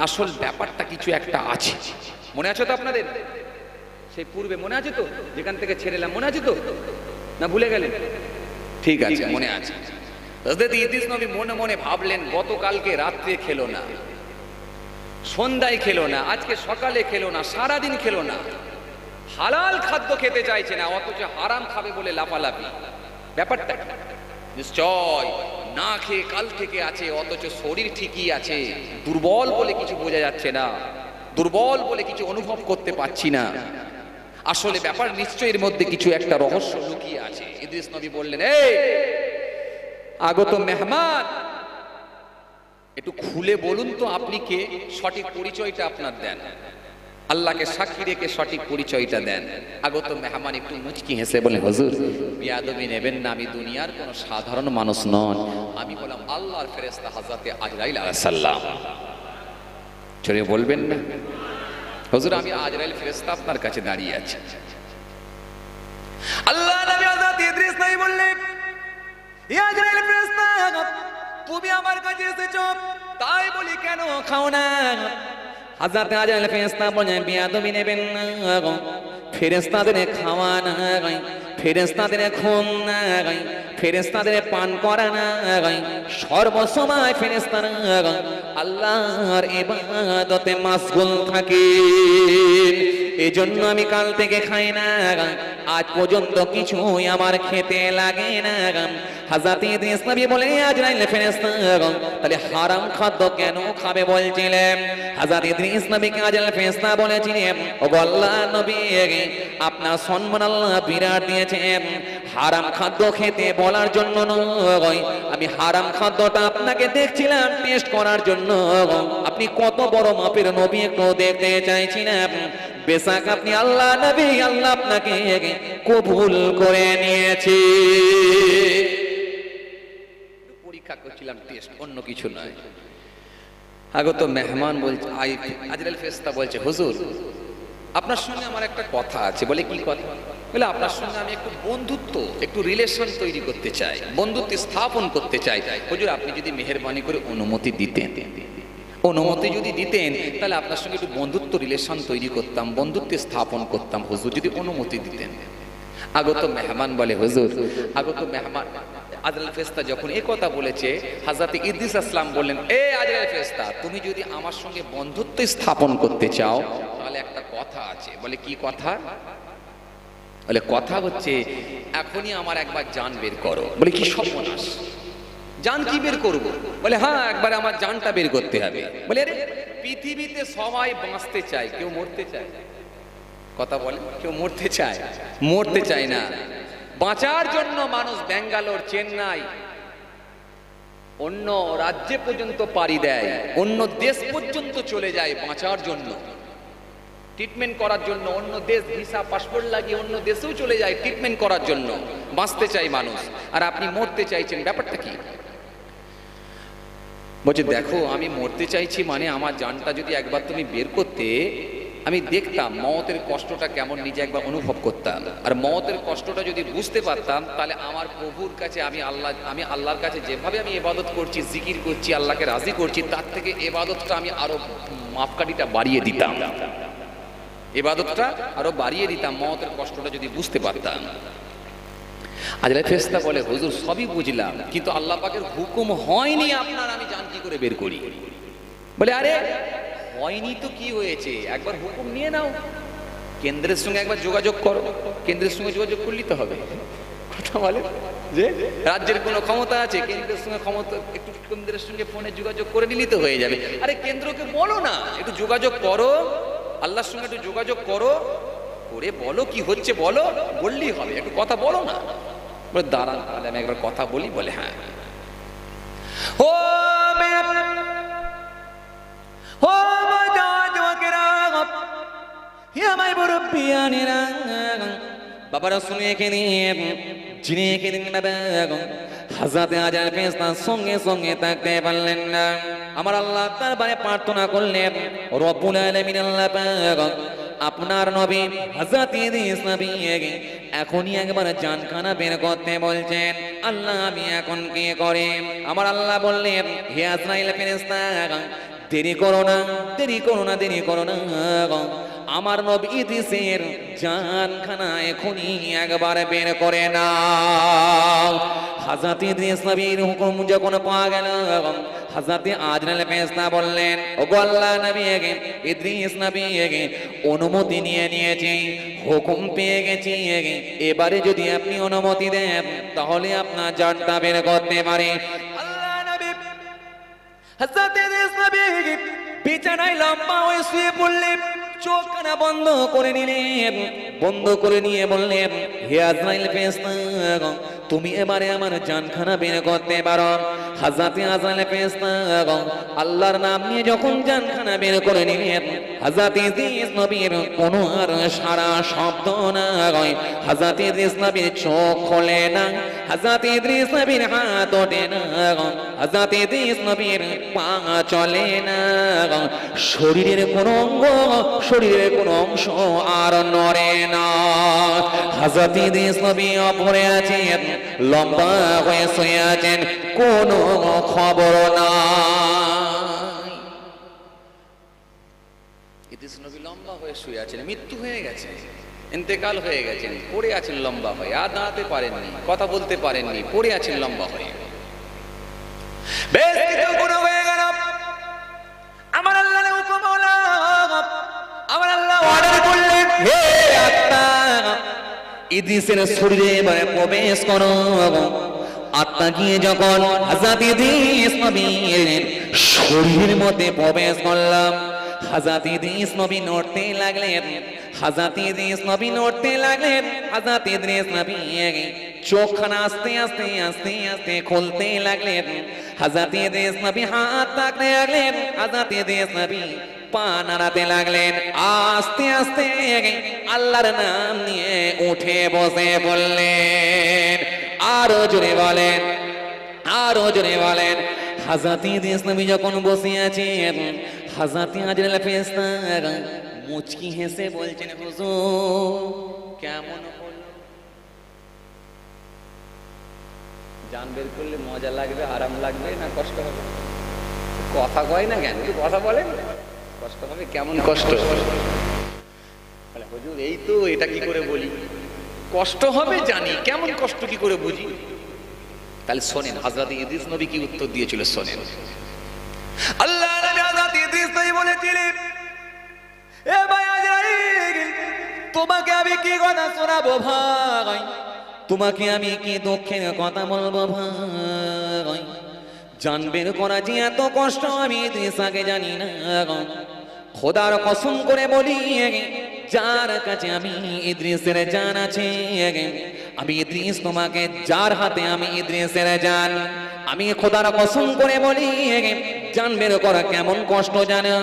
আসল ব্যাপারটা কিছু একটা আছে। মনে আছে তো আপনাদের? সেই পূর্বে মনে আছে তো, যেখান থেকে ছেড়েলাম, মনে আছে তো না ভুলে গেলেন? ঠিক আছে, মনে আছে। হযরত ইদ্রিস নবী মনে মনে ভাবলেন, গতকালকে রাত্রে খেলো না, সন্ধ্যায় খেলো না, আজকে সকালে খেলো না, সারাদিন খেলো না, হালাল খাদ্য খেতে চাইছে না, অথচ হারাম খাবে বলে লাফালাফি। ব্যাপারটা নিশ্চয় না খেয়ে কাল থেকে আছে, অথচ শরীর ঠিকই আছে, দুর্বল বলে কিছু বোঝা যাচ্ছে না, দুর্বল বলে কিছু অনুভব করতে পারছি না। আসলে ব্যাপার নিশ্চয়ই এর মধ্যে কিছু একটা রহস্য লুকিয়ে আছে। ইদ্রিস নবী বললেন, এই আগত মেহমান, একটু খুলে বলুন তো আপনি কে, সঠিক পরিচয়টা আপনার দেন, আল্লাহকে সাক্ষী রেখে সঠিক পরিচয়টা দেন। আগত মেহমান একটু মুচকি হেসে বলে, হুজুর বিয়াদবি নেবেন না, আমি দুনিয়ার কোনো সাধারণ মানুষ নন, আমি বললাম আল্লাহর ফেরেশতা হযরতে আজরাইল আলাইহিস সালাম। চলে বলবেন না, হুজুর আমি আজরাইল ফেরেশতা আপনার কাছে দাঁড়িয়ে আছি। আল্লাহ নবী হযরত ইদ্রিস নবী বললেন, ইয়া আজরাইল ফেরেশতা, তুমি আমার কাছে এসেছো, তাই বলি কেন খাও না? হযরত আজরাইল ফেরেশতা বলেন, বিয়াদবি নেবেন না, ফেরেশতাদের খাওয়া না, ফেরেশতাদের খুন না, ফেরেশতাদের পান করা না, সর্বসময় ফেরেশতারা আল্লাহর ইবাদতে মাশগুল থাকে। এজন্য আমি কাল থেকে খাই না, আজ পর্যন্ত কিছুই আমার খেতে লাগে না। হযরত ইদ্রিস নবী বলে, আজরাইল ফেরেশতা তাহলে হারাম খাদ্য কেন খাবে বলছিলেন? হযরত ইদ্রিস নবীকে আজরাইল ফেরেশতা বলেছিলেন, ও আল্লাহর নবী, আপনার সম্মান আল্লাহ বিরাট দিয়েছেন, হারাম খাদ্য খেতে বলার জন্য নয়, আমি হারাম খাদ্যটা আপনাকে দেখছিলাম টেস্ট করার জন্য। আপনি কত বড় মাপের নবী একটু দেখতে চাইছিলাম। বেশক আপনি আল্লাহ নবী, আল্লাহ আপনাকে কবুল করে নিয়েছে। পরীক্ষা করছিলাম, টেস্ট, অন্য কিছু নয়। আগত মেহমান বলছে, আজরাইল ফেরেশতা বলছে, হুজুর আপনার সঙ্গে আমার একটা কথা আছে। বলে কি কথা? বলে আপনার সঙ্গে আমি একটু বন্ধুত্ব, একটু রিলেশন তৈরি করতে চাই, বন্ধুত্ব স্থাপন করতে চাই। হুজুর আপনি যদি মেহেরবানি করে অনুমতি দিতেন, অনুমতি যদি দিতেন তাহলে আপনার সঙ্গে একটু বন্ধুত্ব রিলেশন তৈরি করতাম, বন্ধুত্ব স্থাপন করতাম, হুজুর যদি অনুমতি দিতেন। আগত মেহমান বলে, হুজুর, আগত মেহমান আজরাইল ফেরেশতা যখন এই কথা বলেছে, হযরত ইদ্রিস আসলাম বললেন, এ আজরাইল ফেরেশতা, তুমি যদি আমার সঙ্গে বন্ধুত্ব স্থাপন করতে চাও তাহলে একটা কথা আছে। বলে কি কথা? বলে কথা হচ্ছে এখনই আমার একবার জান বের করো। বলে কি সর্বনাশ, জান কি বের করবো? বলে হ্যাঁ, একবার আমার জানটা বের করতে হবে। বলে আরে পৃথিবীতে সবাই বাঁচতে চায়, কেউ মরতে চায়? কথা বলে, কেউ মরতে চায়? মরতে চায় না। বাঁচার জন্য মানুষ ব্যাঙ্গালোর, চেন্নাই, অন্য রাজ্যে পর্যন্ত পাড়ি দেয়, অন্য দেশ পর্যন্ত চলে যায় বাঁচার জন্য, ট্রিটমেন্ট করার জন্য। অন্য দেশ ভিসা পাসপোর্ট লাগিয়ে অন্য দেশেও চলে যায় ট্রিটমেন্ট করার জন্য। বাঁচতে চাই মানুষ, আর আপনি মরতে চাইছেন, ব্যাপারটা কি? বলছে দেখো, আমি মরতে চাইছি মানে আমার জানটা যদি একবার তুমি বের করতে, আমি দেখতাম মওতের কষ্টটা কেমন, নিজে একবার অনুভব করতাম। আর মওতের কষ্টটা যদি বুঝতে পারতাম তাহলে আমার প্রভুর কাছে আমি আল্লাহর কাছে যেভাবে আমি ইবাদত করছি, জিকির করছি, আল্লাহকে রাজি করছি, তার থেকে ইবাদতটা আমি আরো মাপকাঠিটা বাড়িয়ে দিতাম, ইবাদতটা আরো বাড়িয়ে দিতাম, মওতের কষ্টটা যদি বুঝতে পারতাম। আজরাইল ফেরেশতা বলে, হুজুর সবই বুঝলাম, কিন্তু আল্লাহ পাকের হুকুম হয়নি আপনার, আমি জান কি করে বের করি? বলে আরে হয়নি তো কি হয়েছে, একবার হুকুম নিয়ে নাও, কেন্দ্রের সঙ্গে একবার যোগাযোগ করো, কেন্দ্রের সঙ্গে যোগাযোগ করলেই তো হবে। কথা বলে যে রাজ্যের কোনো ক্ষমতা আছে, কেন্দ্রের সঙ্গে ক্ষমতা, একটু কেন্দ্রের সঙ্গে ফোনে যোগাযোগ করে নিলেই তো হয়ে যাবে। আরে কেন্দ্রকে বলো না একটু যোগাযোগ করো, আল্লাহর সঙ্গে একটু যোগাযোগ করো, করে বলো কি হচ্ছে, বলো, বললেই হবে, একটু কথা বলো না। বলে দাঁড়ান তাহলে আমি একবার কথা বলি। বলে হ্যাঁ। ও বাবারা শুনে এখানে যিনি এখানে হযরত আজরাইল ফেরেশতার সঙ্গে সঙ্গে থাকতে পারলেন না। আমার আল্লাহ তার বারে প্রার্থনা করলেন, রব্বুল আলামিন আল্লাহ পাক আপনার নবী হযরত ইদ্রিস নবী এখনই একবার জানখানা বের করতে বলছেন। আল্লাহ আমি এখন কি করে? আমার আল্লাহ বললেন, হে আজরাইল ফেরেশতা, দেরি করো না, দেরি করো না, দেরি করো না, আমার নবী ইদ্রিসের জানখানা এখনই একবার বের করে নাও। হযরত ইদ্রিস নবীর হুকুম যখন পাওয়া গেল, হযরত আজরাইল ফেরেশতা বললেন, ওগো আল্লাহর নবী, ইদ্রিস নবী অনুমতি নিয়ে নিয়েছি, হুকুম পেয়ে গেছি, এবারে যদি আপনি অনুমতি দেন তাহলে আপনার জানটা বের করতে পারি। হযরত ইদ্রিস নবী বিছানায় লম্বা হয়ে শুয়ে পড়লেন, চোখখানা বন্ধ করে নিলেন, বন্ধ করে নিয়ে বললেন, হে আজরাইল ফেরেশতা, তুমি এবারে আমার জানখানা বের করতে পারো। হযরত আজরাইল ফেরেশতা আল্লাহর নাম নিয়ে যখন জানখানা বের করে নিলেন, হযরত ইদ্রিস নবীর কোনো আর সারা শব্দ নাই। হযরত ইদ্রিস নবীর চোখ খোলে না, হযরত ইদ্রিস নবীর হাত ওঠে না, হযরত ইদ্রিস নবীর পা চলে না, শরীরের কোনো অঙ্গ, শরীরের কোনো অংশ আর নড়ে না। হযরত ইদ্রিস নবী পড়ে আছেন, লম্বা হয়ে শুয়ে আছেন, কোনো খবর নাই। ইদ্রিস নবী লম্বা হয়ে শুয়ে আছেন, মৃত্যু হয়ে গেছে, ইন্তেকাল হয়ে গেছেন, পড়ে আছেন লম্বা হয়ে, আর দাঁড়াতে পারেননি, কথা বলতে পারেননি, পড়ে আছেন লম্বা হয়ে। বেশ কিছু গুনাহ হয়ে গেল, আমার আল্লাহর হুকুম হলো, আমার আল্লাহ অর্ডার করলেন, হে আত্মা ইদ্রিসের শরীরে এবারে প্রবেশ করো। আত্মা গিয়ে যখন হযরত ইদ্রিস নবীর শরীরের মধ্যে প্রবেশ করলাম, হযরত ইদ্রিস নবী নড়তে লাগলেন, হযরত ইদ্রিস নবী নড়তে লাগলেন, হযরত ইদ্রিস নবী চোখখানা আস্তে আস্তে আস্তে আস্তে খুলতে লাগলেন, হযরত ইদ্রিস নবী হাত রাখতে লাগলেন, হযরত ইদ্রিস নবী পা নাড়াতে লাগলেন, আস্তে আস্তে আল্লাহর নাম নিয়ে উঠে বসে বললেন, আরো জোরে বলেন, আরো জোরে বলেন। হযরত ইদ্রিস নবী যখন বসে আছেন, হযরত আজরাইল ফেরেশতা মুচকি হেসে বলছেন, হুজুর কেমন হলো? জান বের করলে মজা লাগবে, আরাম লাগবে না কষ্ট হবে? কথা কয় না কেন, কথা বলেন, কষ্ট হবে, কেমন কষ্ট? হুজুর এই তো, এটা কি করে বলি? কষ্ট হবে জানি, কেমন কষ্ট কি করে বুঝি? তাহলে শোনেন হযরত ইদ্রিস নবী কি উত্তর দিয়েছিল, শোনেন। আল্লাহ নবী হযরত ইদ্রিস নবী বলেছিলেন, এ ভাই আজরাইল, তোমাকে আমি কি কথা শোনাবো ভাই, তোমাকে আমি কি দুঃখের কথা বলবো ভাই, জান বের করা যে এত কষ্ট আমি ইদ্রিস আগে জানি না। খোদার কসম করে বলি, যার কাছে আমি ইদ্রিসের জান আছে, আমি ইদ্রিস তোমাকে যার হাতে আমি ইদ্রিসের জান, আমি খোদার কসম করে বলি, জান বের করা কেমন কষ্ট জানো?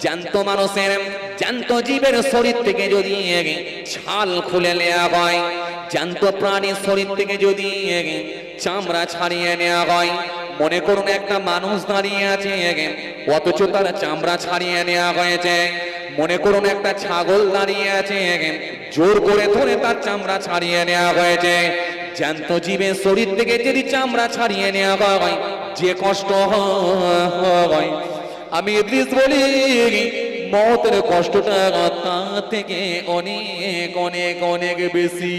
জ্যান্ত মানুষের, জ্যান্ত জীবের শরীর থেকে যদি ছাল খুলে নেওয়া হয়, জ্যান্ত প্রাণীর শরীর থেকে যদি চামড়া ছাড়িয়ে নেওয়া হয়, মনে করুন একটা মানুষ দাঁড়িয়ে আছে, অথচ তার চামড়া ছাড়িয়ে নেওয়া হয়েছে। মনে করুন একটা ছাগল দাঁড়িয়ে আছে, জোর করে ধরে তার চামড়া ছাড়িয়ে নেওয়া হয়েছে। জ্যান্ত জীবের শরীর থেকে যদি চামড়া ছাড়িয়ে নেওয়া হয়, যে কষ্ট হয়, আমি ইদ্রিস বলি মওতের কষ্টটা তার থেকে অনেক অনেক অনেক বেশি।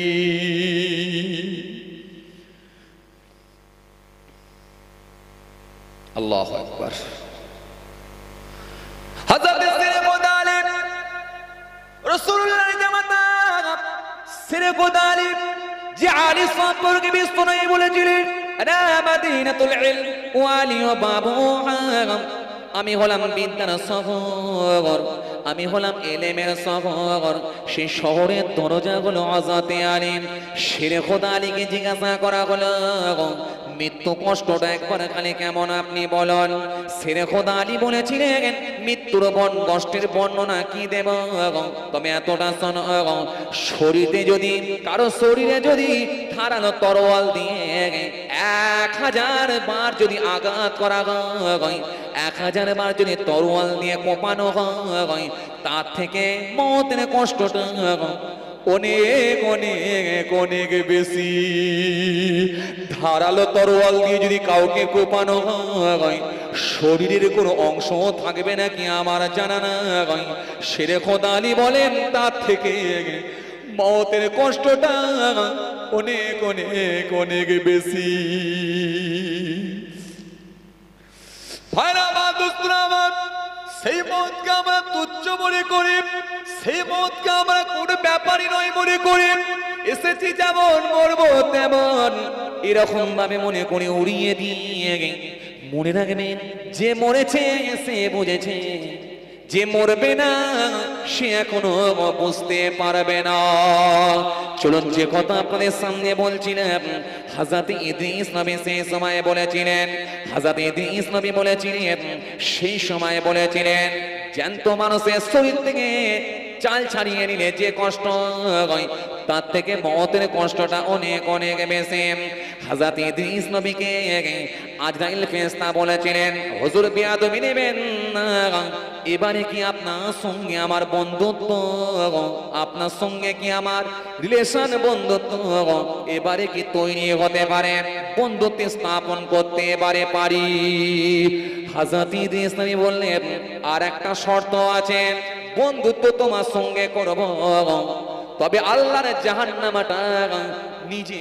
আল্লাহু আকবার। হযরত সিরকুদ আলিম রাসূলুল্লাহর জামাতা সিরকুদ আলিম যে আলী সম্পর্কে বিস্তারিত বলেছিলেন, আনা মাদিনাতুল ইলম ওয়া আলী বাবুহা, আমি হলাম বিদ্যার শহর, আমি হলাম ইলমের শহর। সেই শহরের দরজাগুলো হযরত আলিম সিরকুদ আলীকে জিজ্ঞাসা করা হলো, মৃত্যু কষ্টটা একবার খালি কেমন আপনি বলুন। সিরকুদ আলী বলেছিলেন, মৃত্যুর কষ্টের বর্ণনা কি দেব, তবে এতটা শোনো, শরীরে যদি কারো শরীরে যদি ধারালো তরোয়াল দিয়ে 1000 বার যদি আঘাত করা হয়, 1000 বার যদি তরোয়াল দিয়ে কোপানো হয়, তার থেকে মওতের কষ্টটা অনেক অনেক অনেক বেশি। ধারালো তরোয়াল দিয়ে যদি কাউকে কোপানো হয়, শরীরের কোনো অংশ থাকবে নাকি আমার জানা নাই। সিরকুদ আলী বলেন, তার থেকে মওতের কষ্টটা অনেক অনেক অনেক বেশি। ভাইরা আমার, দোস্তরা আমার, সেই মওতকে আমরা তুচ্ছ মনে করি, সেই মওতকে আমরা কোনো ব্যাপারই নয় মনে করি, এসেছি যেমন মরবো তেমন এরকম ভাবে মনে করে উড়িয়ে দিয়ে মনে রাখবেন, যে মরেছে সে বুঝেছে, যে মরবে না সে এখনো বুঝতে পারবে না। চলুন, যে কথা আপনাদের সামনে বলছিলাম, হযরত ইদ্রিস নবী সেই সময় বলেছিলেন, হযরত ইদ্রিস নবী বলেছিলেন, সেই সময় বলেছিলেন, জ্যান্ত মানুষের শরীর থেকে চাল ছাড়িয়ে নিলে যে কষ্ট হয় তার থেকে মওতের কষ্টটা অনেক অনেক বেশি। হযরত ইদ্রিস নবীকে আজরাইল ফেরেশতা বলেছিলেন, হুজুর বেয়াদবি নেবেন না, এবারে কি আপনার সঙ্গে আমার বন্ধুত্ব, আপনার সঙ্গে কি আমার রিলেশন বন্ধুত্ব এবারে কি তৈরি হতে পারে, বন্ধুত্ব স্থাপন করতে পারে পারি? হযরত ইদ্রিস নবী বললেন, আর একটা শর্ত আছে, বন্ধুত্ব তোমার সঙ্গে করব, তবে আল্লাহর জাহান্নামটা নিজে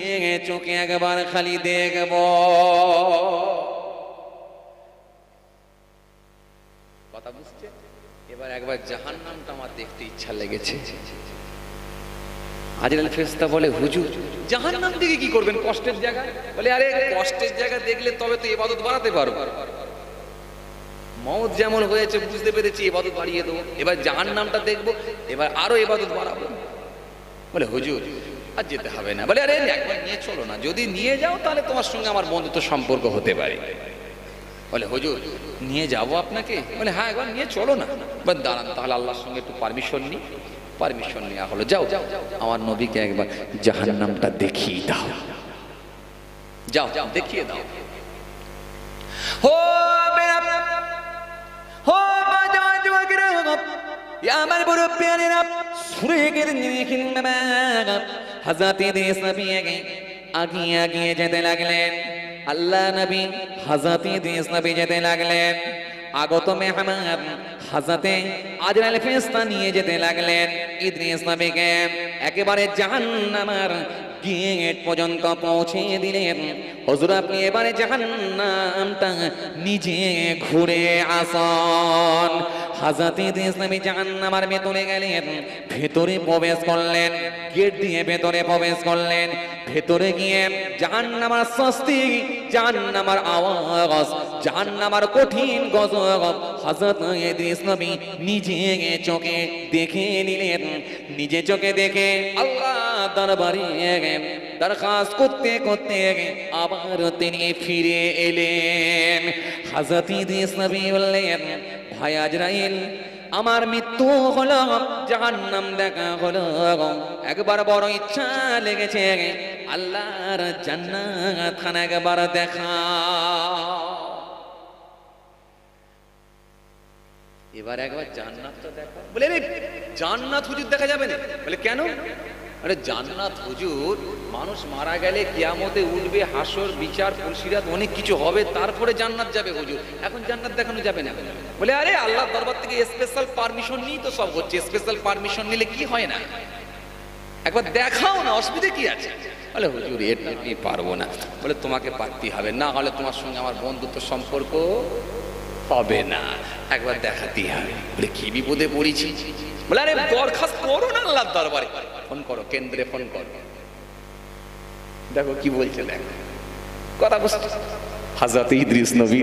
চোখে একবার খালি দেখব। কথা বুঝছে? এবার একবার জাহান্নামটা আমার দেখতে ইচ্ছা লেগেছে। আজরাইল ফেরেশতা বলে, হুজুর জাহান্নাম দিকে কি করবেন, কষ্টের জায়গা? বলে, আরে কষ্টের জায়গা দেখলে তবে তো ইবাদত বাড়াতে পারবো। মওত যেমন হয়েছে বুঝতে পেরেছি, ইবাদত বাড়িয়ে দেবো, এবার জাহান্নামটা দেখবো, এবার আরো ইবাদত বাড়াবো। বলে, হুজুর আর যেতে হবে না। বলে, আরে একবার নিয়ে চলো না, যদি নিয়ে যাও তাহলে তোমার সঙ্গে আমার বন্ধুত্ব সম্পর্ক হতে পারে। বলে, হুজুর নিয়ে যাবো আপনাকে? বলে, হ্যাঁ একবার নিয়ে চলো না। বলে, দাঁড়ান তাহলে আল্লাহর সঙ্গে একটু পারমিশন নিই। পারমিশন নেওয়া হলো, যাও আমার নবীকে একবার জাহান্নামটা দেখিয়ে দাও, যাও যাও দেখিয়ে দাও। হো হো আমার বড় প্যারেরা সুরে গেলেন, হযরত ইদ্রিস নবী আগিয়ে আগিয়ে যেতে লাগলেন। আল্লাহ নবী হযরত ইদ্রিস নবী যেতে লাগলেন, আগত মেহমান হযরত আজরাইল ফেরেশতা নিয়ে যেতে লাগলেন ইদ্রিস নবীকে, একেবারে জাহান্নামের গেট পর্যন্ত পৌঁছে দিলেন। হুজুর আপনি এবারে জাহান্নামটা নিজে ঘুরে আসুন। হযরত ইদ্রিস নবী জাহান্নামের ভেতরে গেলেন, ভেতরে প্রবেশ করলেন, গেট দিয়ে ভেতরে প্রবেশ করলেন। ভেতরে গিয়ে জাহান্নামের শাস্তি, জাহান্নামের আওয়াজ, জাহান্নামের কঠিন গজব হযরত ইদ্রিস নবী নিজে চোখে দেখে নিলেন। নিজে চোখে দেখে আল্লাহ দরবারে দরখাস্ত করতে করতে আবার তিনি ফিরে এলেন। হযরত ইদ্রিস নবী বললেন, ভাই আজরাইল, আমার মৃত্যু হলো, জাহান্নাম দেখা হলো, একবার বড় ইচ্ছা লেগেছে আল্লাহর জান্নাত খানা একবার দেখা। এবার একবার জান্নাতটা দেখা। বলে, রে জান্নাত হুজুর দেখা যাবে না? বলে, কেন? আরে জান্নাত হুজুর মানুষ মারা গেলে কিয়ামতে উঠবে, হাসর বিচার ফুলসিরাত অনেক কিছু হবে, তারপরে জান্নাত যাবে হুজুর, এখন জান্নাত দেখানো যাবে না। বলে, আরে আল্লাহর দরবার থেকে স্পেশাল পারমিশন নিয়ে তো সব হচ্ছে, স্পেশাল পারমিশন নিলে কি হয় না, একবার দেখাও না, অসুবিধা কি আছে? বলে, হুজুর এটা আমি পারবো না। বলে, তোমাকে পারতেই হবে, না হলে তোমার সঙ্গে আমার বন্ধুত্ব সম্পর্ক হবে না, একবার দেখাতেই হবে। বলে, কি বিপদে পড়েছি? বলে, আরে দরখাস্ত করো না আল্লাহর দরবারে, ফোন করো, কেন্দ্রে ফোন করো। দেখো কি বলছে, দেখো কথা বুঝতে। হযরত ইদ্রিস নবী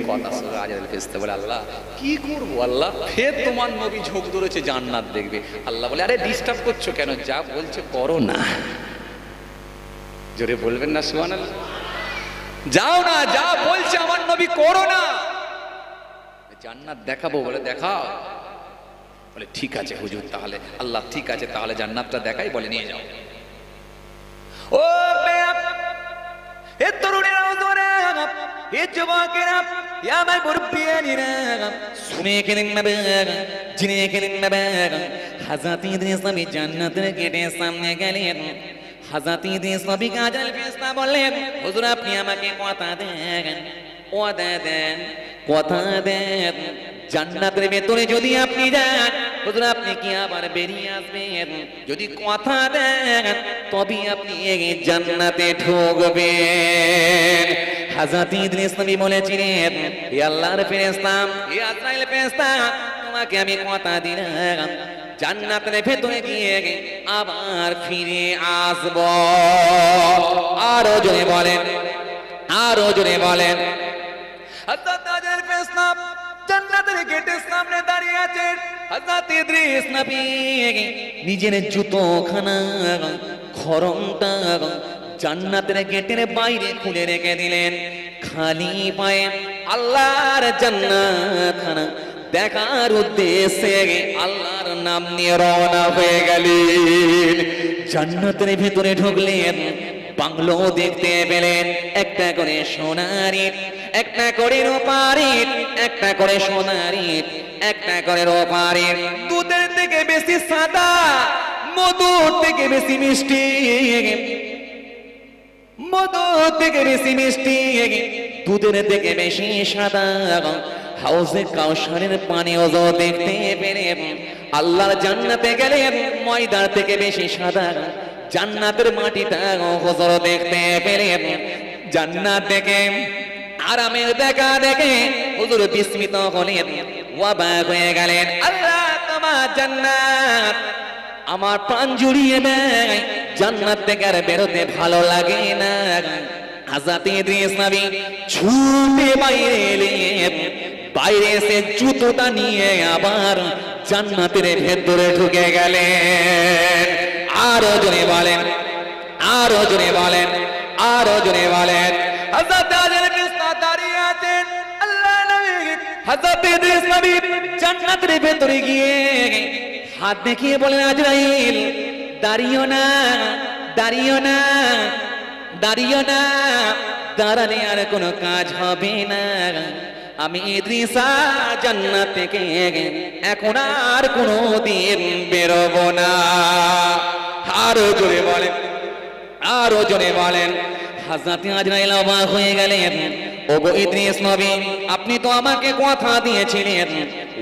কথা শুনে আজরাইল ফেরেশতা বলে, আল্লাহ কি করব আল্লাহ, ফের তোমার নবী ঝোঁক ধরেছে জান্নাত দেখবে। আল্লাহ বলে, আরে ডিস্টার্ব করছো কেন, যা বলছে করো না। জোরে বলবেন না সুবহানাল্লাহ? যাও না, যা বলছে আমার নবী করো না। জান্নাত দেখাবো? বলে, দেখাও। বলে, ঠিক আছে হুজুর, তাহলে আল্লাহ ঠিক আছে, তাহলে জান্নাতটা দেখাই। বলে, নিয়ে যাও। ও এ তরুণেরা, এ যুবকেরা, আমার মুরব্বিয়ানিরা, শুনে গেলেন না, জেনে গেলেন না। হযরত ইদ্রিস নবী জান্নাতের গেটের সামনে গেলেন। হযরত ইদ্রিস নবী আজরাইল ফেরেশতা বললেন, হুজুর আপনি আমাকে কথা দেন, ওয়াদা দেন, কথা দেন, জান্নাতের ভেতরে যদি আপনি যান, হুজুর আপনি কি আবার বেরিয়ে আসবেন? যদি কথা দেন তবে আপনি জান্নাতে ঢুকবেন। হযরত ইদ্রিস নবী বলেছিলেন, হে আল্লাহর ফেরেশতা, হে আজরাইল ফেরেশতা, তোমাকে আমি কথা দিলাম, জান্নাতের ভেতরে গিয়ে আবার ফিরে আসব। আরো জোরে বলেন, আরো জোরে বলেন। হযরত আজরাইল ফেরেশতা জান্নাতের গেটের সামনে দাঁড়িয়ে আছেন। হযরত ইদ্রিস নবী নিজের জুতোখানা খরমটা জান্নাতের গেটের বাইরে খুলে রেখে দিলেন। খালি পায়ে আল্লাহর জান্নাতখানা দেখার উদ্দেশ্যে আল্লাহর নাম নিয়ে রওনা হয়ে গেলেন। জান্নাতের ভিতরে ঢুকলেন, বাংলো দেখতে পেলেন, একটা করে সোনার ইট, একটা করে রূপার ইট, একটা করে সোনার ইট, একটা করে রূপার ইট। দুধের থেকে বেশি সাদা, মধুর থেকে বেশি মিষ্টি, মধুর থেকে বেশি মিষ্টি, দুধের থেকে বেশি সাদা। হাউজে কাউসারের পানীয় দেখতে পেলেন। আল্লাহর জান্নাতে গেলেন, ময়দার থেকে বেশি সাদা জান্নাতের মাটিটা হুজুর দেখতে পেলেন। জান্নাত দেখে, আরামের দেখা দেখে হুজুর বিস্মিত হলেন, অবাক হয়ে গেলেন। আল্লাহ, তোমার জান্নাত আমার প্রাণ জুড়িয়ে দেয়, জান্নাত থেকে আর বেরোতে ভালো লাগে না। হযরত ইদ্রিস নবী ছুটে বাইরে এলেন, বাইরে এসে জুতোটা নিয়ে আবার জান্নাতের ভেতরে ঢুকে গেলেন। আরো জোরে বলেন, আরো জোরে বলেন, আরো জোরে বলেন। হযরত আজরাইল ফেরেশতা দাঁড়িয়ে আছেন। আল্লাহ নবী হযরত ইদ্রিস নবী জান্নাতের ভেতরে গিয়ে হাত দেখিয়ে বলেন, আজরাইল দাঁড়িও না, দাঁড়িও না, দাঁড়িও না, দাঁড়ালে আর কোনো কাজ হবে না। আমি ইদ্রিসা জান্নাত থেকে এখন আর কোনো দিন বেরোবো না। আরো জোরে বলেন, আরো জোরে বলেন। হযরত আজরাইল অবাক হয়ে গেলেন। ওগো ইদ্রিস নবী, আপনি তো আমাকে কথা দিয়েছিলেন,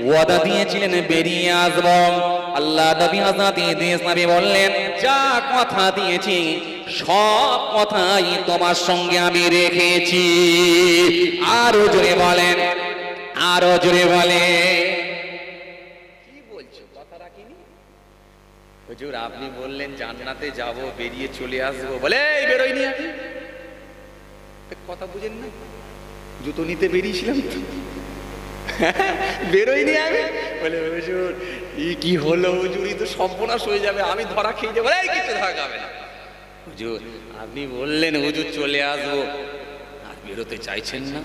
ওয়াদা দিয়েছিলেন বেরিয়ে আসব। আল্লাহ নবী হযরত ইদ্রিস নবী বললেন, যা কথা দিয়েছি সব কথাই তোমার সঙ্গে আমি রেখেছি। আরো জোরে বলেন, আরো জোরে বলেন। কি বলছো, কথা রাখিনি? হুজুর আপনি বললেন জান্নাতে যাব, বেরিয়ে চলে আসবো, বলে এই বেরোইনি আমি। কথা বুঝেন না, জুতো নিতে বেরিয়েছিলাম তো, বেরোইনি আমি। বলে হুজুর কি হলো হুজুর, তো সর্বনাশ হয়ে যাবে, আমি ধরা খেয়ে যাবো। এই কিছু ধরা যাবে না হুজুর, আপনি বললেন হুজুর চলে আসবো, আর বেরোতে চাইছেন না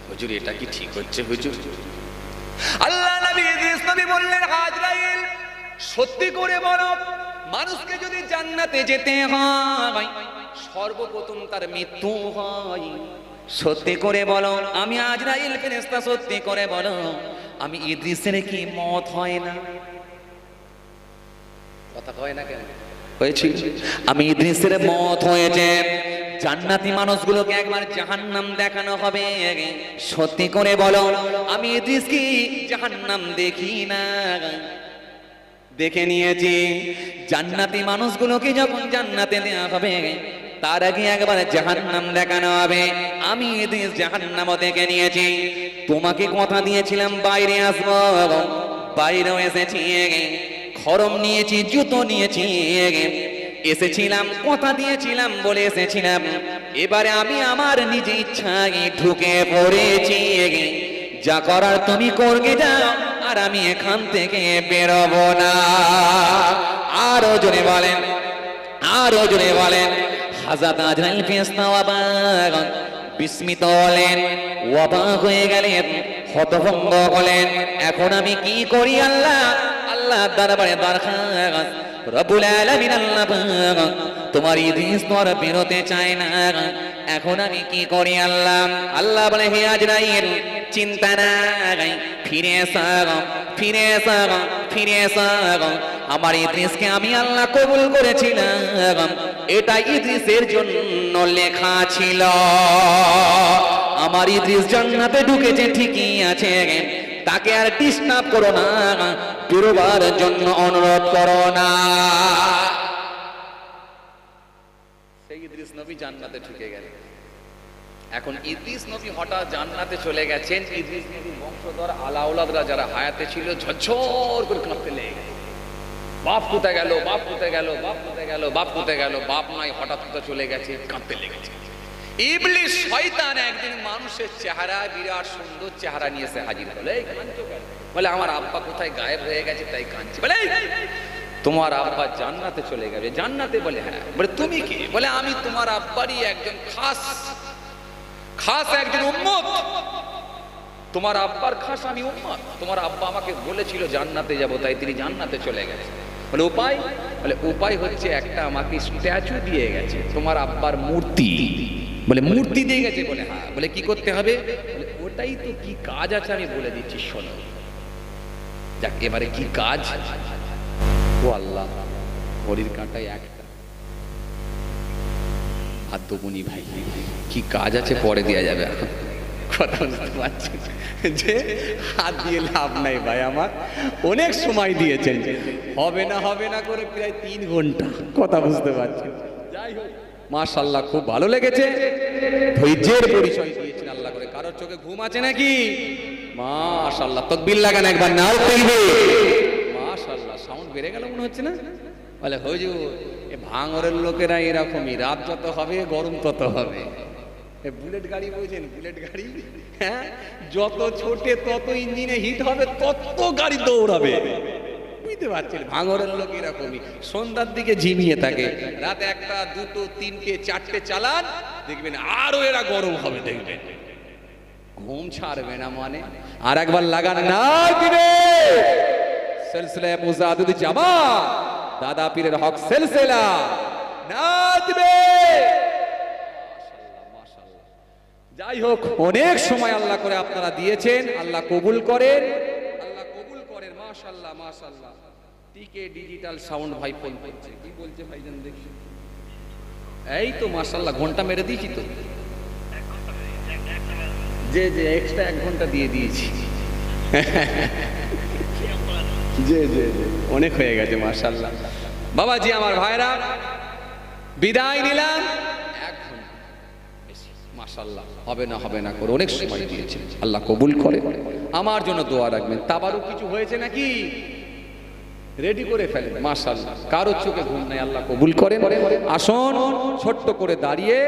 হুজুর, এটা কি ঠিক হচ্ছে হুজুর? আল্লাহ নবী ইদ্রিস নবী বললেন, আজরাইল সত্যি করে বলো, মানুষকে যদি জান্নাতে যেতে হয় সর্বপ্রথম তার মৃত্যু হয়। সত্যি করে বলো, আমি আজরাইল ফেরেশতা, সত্যি করে বলো, আমি ইদ্রিসের কি মত হয় না? কথা হয় না কেন? হয়েছিল, আমি ইদ্রিসের মত হয়েছে। জান্নাতি মানুষগুলোকে একবার জাহান্নাম দেখানো হবে। সত্যি করে বলো, আমি ইদ্রিস কি জাহান্নাম দেখি না? দেখে নিয়েছি। জান্নাতি মানুষগুলোকে যখন জান্নাতে দেওয়া হবে, তার আগে একবার জাহান্নাম দেখানো হবে। আমি ইদ্রিস জাহান্নামও দেখে নিয়েছি। তোমাকে কথা দিয়েছিলাম বাইরে আসবো, বাইরেও এসেছি। খরম নিয়েছি, জুতো নিয়েছি, এসেছিলাম, কথা দিয়েছিলাম বলে এসেছিলাম। এবারে আমি আমার নিজে ইচ্ছায় ঢুকে পড়েছি। যা করার তুমি করগে যাও, আর আমি এখান থেকে বেরোবো না। আরো জোরে বলেন, আরো জোরে বলেন। হযরত আজরাইল ফেরেশতা অবাক, বিস্মিত হলেন, অবাক হয়ে গেলেন, হতভম্ব হলেন। এখন আমি কি করি আল্লাহ? আল্লাহ দরবারে দরখাস্ত, রব্বুল আলামিন আল্লাহ তোমার ইদ্রিস তো আর বেরোতে চায় না, এখন আমি কি করি আল্লাহ? আল্লাহ বলে, হে আজরাইল চিন্তা নাই, ফিরে এসো, ফিরে এসো, ফিরে এসো। আমার ইদ্রিসকে আমি আল্লাহ কবুল করেছিলাম, এটা ইদ্রিসের জন্য লেখা ছিল। আমার ইদ্রিস জান্নাতে ঢুকেছে ঠিকই আছে, তাকে আর ডিস্টার্ব করো না, বেরোবার জন্য অনুরোধ করো না। সেই ইদ্রিস নবী জান্নাতে ঢুকে গেলেন। এখন ইদ্রিস নবী হঠাৎ জান্নাতে চলে গেছেন। ইদ্রিস নবীর বংশধর আলাউলাদরা যারা হায়াতে ছিল ঝরঝর করে কাঁপতে লেগে গেছে। বাপ কোথায় গেল, বাপ কোথায় গেল, বাপ কোথায় গেল, বাপ কোথায় গেল, বাপ নাই হঠাৎ কোথায় চলে গেছে, কাঁদতে লেগেছে। ইবলিস শয়তান একদিন মানুষের চেহারা, বিরাট সুন্দর চেহারা নিয়ে এসে হাজির হলো। এই কাঁদছো কেন? বলে আমার আব্বা কোথায় গায়েব হয়ে গেছে তাই কাঁদছি। বলে তোমার আব্বা জান্নাতে চলে গেছে। জান্নাতে? বলে হ্যাঁ। বলে তুমি কে? বলে আমি তোমার আব্বারই একজন খাস একজন উম্মত। তোমার আব্বার খাস আমি উম্মত। তোমার আব্বা আমাকে বলেছিল জান্নাতে যাব, তাই তিনি জান্নাতে চলে গেছে। বলে উপায়? বলে উপায় হচ্ছে একটা আমাকে স্ট্যাচু দিয়ে গেছে, তোমার আব্বার মূর্তি। বলে মূর্তি দিয়ে গেছে? বলে হ্যাঁ। বলে কি করতে হবে? বলে ওটাই তো, কি কাজ আছে আমি বলে দিচ্ছি শোনো। যাক, এবারে কি কাজ? ও আল্লাহ, ঘড়ির কাঁটায় একটা আর দুগুনি ভাই, কি কাজ আছে পরে দেওয়া যাবে। এখন কথা বুঝতে পারছি যে হাত দিয়ে লাভ নাই ভাই, আমার অনেক সময় দিয়েছেন, হবে না করে প্রায় 3 ঘন্টা। কথা বুঝতে পারছি। যাই হোক, মাশাআল্লাহ খুব ভালো লেগেছে, ধৈর্যের পরিচয় দিয়েছেন আল্লাহ করে। কারোর চোখে ঘুম আছে নাকি? মাশাআল্লাহ, তাকবীর লাগান একবার, নাও তাকবীর। মাশাআল্লাহ, সাউন্ড বেড়ে গেল মনে হচ্ছে না? বলে হুজুর, এ ভাঙরের লোকেরা এরকমই, রাত যত হবে গরম তত হবে। বুলেট গাড়ি বুঝেন? বুলেট গাড়ি, হ্যাঁ, যত ছোটে তত ইঞ্জিনে হিট হবে, তত গাড়ি দৌড়াবে। বুঝতে পারছেন? ভাঙরের লোক এরকমই, সন্ধ্যার দিকে ঝিমিয়ে থাকে, রাত 1টা 2টো 3টে 4টে চালান, দেখবেন আরো এরা গরম হবে, দেখবেন ঘুম ছাড়বে না। মানে আর একবার লাগান না দিবে সিলসিলা মুজাদ্দিদ জামাত দাদা পীরের হক সিলসিলা না দিবে। যাই হোক, অনেক সময় আল্লাহ করে আপনারা দিয়েছেন, আল্লাহ কবুল করেন, আল্লাহ কবুল করেন। মাশাআল্লাহ মাশাআল্লাহ। টিকে ডিজিটাল সাউন্ড ভাই ফোন করছে, কি বলছে ভাইজান দেখি? এই তো মাশাআল্লাহ, ঘন্টা মেরে দিয়েছি তো, যে এক্সট্রা 1 ঘন্টা দিয়ে দিয়েছি। জি অনেক হয়ে গেছে মাশাআল্লাহ। বাবাজি আমার ভাইরা, বিদায় নিলাম 1 ঘন্টা মাশাআল্লাহ। হবে না করে অনেক সময় দিয়েছেন, আল্লাহ কবুল করে। আমার জন্য দোয়া রাখবেন। তাবারুক কিছু হয়েছে নাকি? রেডি করে ফেলেন মাশাআল্লাহ। কারোর চোখে ঘুম নাই, আল্লাহ কবুল করেন। আসুন ছোট্ট করে দাঁড়িয়ে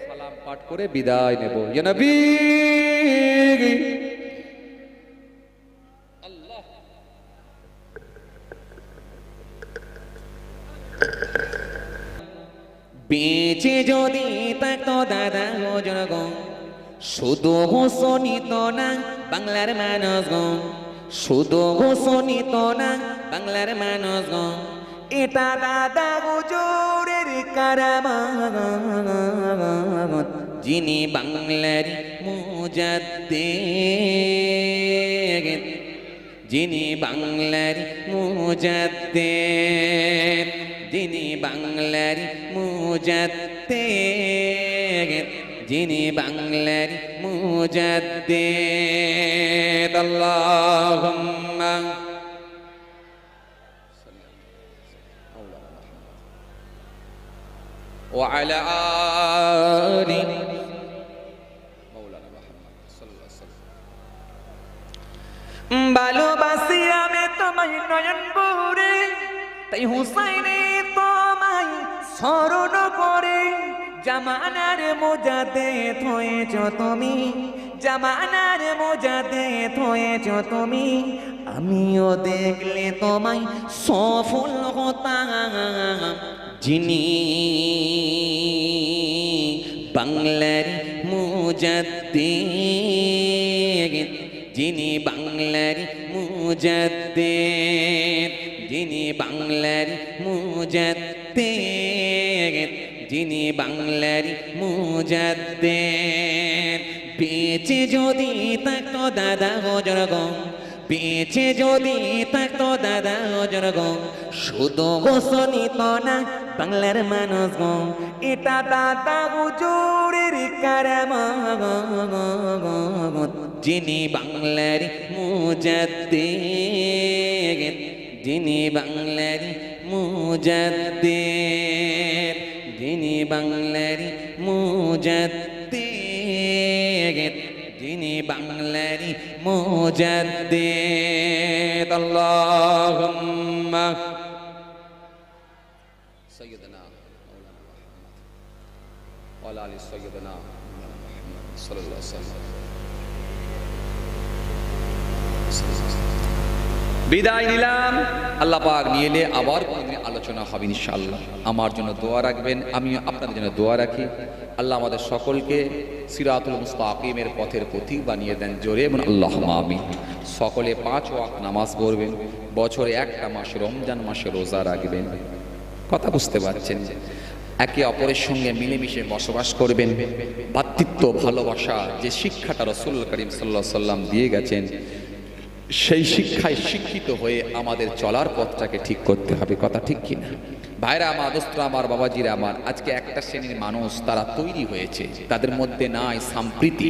সালাম পাঠ করে বিদায় নেব। ইয়া নবী আল্লাহ। বেঁচে যদি থাকতো দাদা হুজুর গো, শুধু শোনিত না বাংলার মানুষ গো, শুধু শোনিত না বাংলার মানুষ গো, এটা দাদা হুজুরের কারামত, যিনি বাংলার মুজাদ্দিদ, যিনি বাংলার মুজাদ্দিদ, যিনি বাংলার মুজাদ্দিদ, যিনি বাংলার মুজাদ্দিদ। আল্লাহুম্মা ওয়া আলা আলি মাওলানা মুহাম্মদ সাল্লাল্লাহু আলাইহি ওয়াসাল্লাম। ভালোবাসি আমি তোমায় নয়ন ভরে, তাই হুসাইনে তোমায় স্মরণ করে, জামানার মুজাদ্দিদ হয়েছ তুমি, জামানার মুজাদ্দিদ হয়েছ তুমি, আমিও দেখলে তোমায় সফল হতাম, যিনি বাংলার মুজাদ্দিদ, যিনি বাংলার মুজাদ্দিদ, যিনি বাংলার মুজাদ্দিদ, যিনি বাংলার মুজাদ্দিদ। বেঁচে যদি থাকতো দাদা হুজুর গো, বেঁচে যদি থাকতো দাদা হুজুর গো, শুধু শোনিত না বাংলার মানুষ গো, এটা দাদা হুজুরের কারামত, যিনি বাংলার মুজাদ্দিদ, যিনি বাংলার মুজাদ্দিদ, যিনি বাংলার মুজাদ্দিদ, যিনি বাংলার মুজাদ্দিদ। আল্লাহুম্মা সাইয়্যিদানা মাওলানা মুহাম্মদ ওয়া আলা আলি সাইয়্যিদানা সাল্লাল্লাহু আলাইহি ওয়াসাল্লাম। বিদায় নিলাম, আল্লাহ পাক নিয়ে এলে আবার কোনদিন আলোচনা হবে ইনশাআল্লাহ। আমার জন্য দোয়া রাখবেন, আমিও আপনাদের জন্য দোয়া রাখি। আল্লাহ আমাদের সকলকে সিরাতুল মুস্তাকিমের পথের পথিক বানিয়ে দেন, জোরে এবং আল্লাহুম্মা আমিন। সকলে 5 ওয়াক্ত নামাজ পড়বেন, বছরে একটা মাস রমজান মাসে রোজা রাখবেন। কথা বুঝতে পারছেন? একে অপরের সঙ্গে মিলেমিশে বসবাস করবেন। ভ্রাতৃত্ব ভালোবাসা যে শিক্ষাটা রাসূল করিম সাল্লাল্লাহু আলাইহি ওয়াসাল্লাম দিয়ে গেছেন, সেই শিক্ষায় শিক্ষিত হয়ে আমাদের চলার পথটাকে ঠিক করতে হবে। কথা ঠিক কিনা? ভাইরা আমার, দোস্তরা আমার, বাবাজিরা আমার, আজকে একটা শ্রেণীর মানুষ তারা তৈরি হয়েছে, তাদের মধ্যে নাই সম্প্রীতি,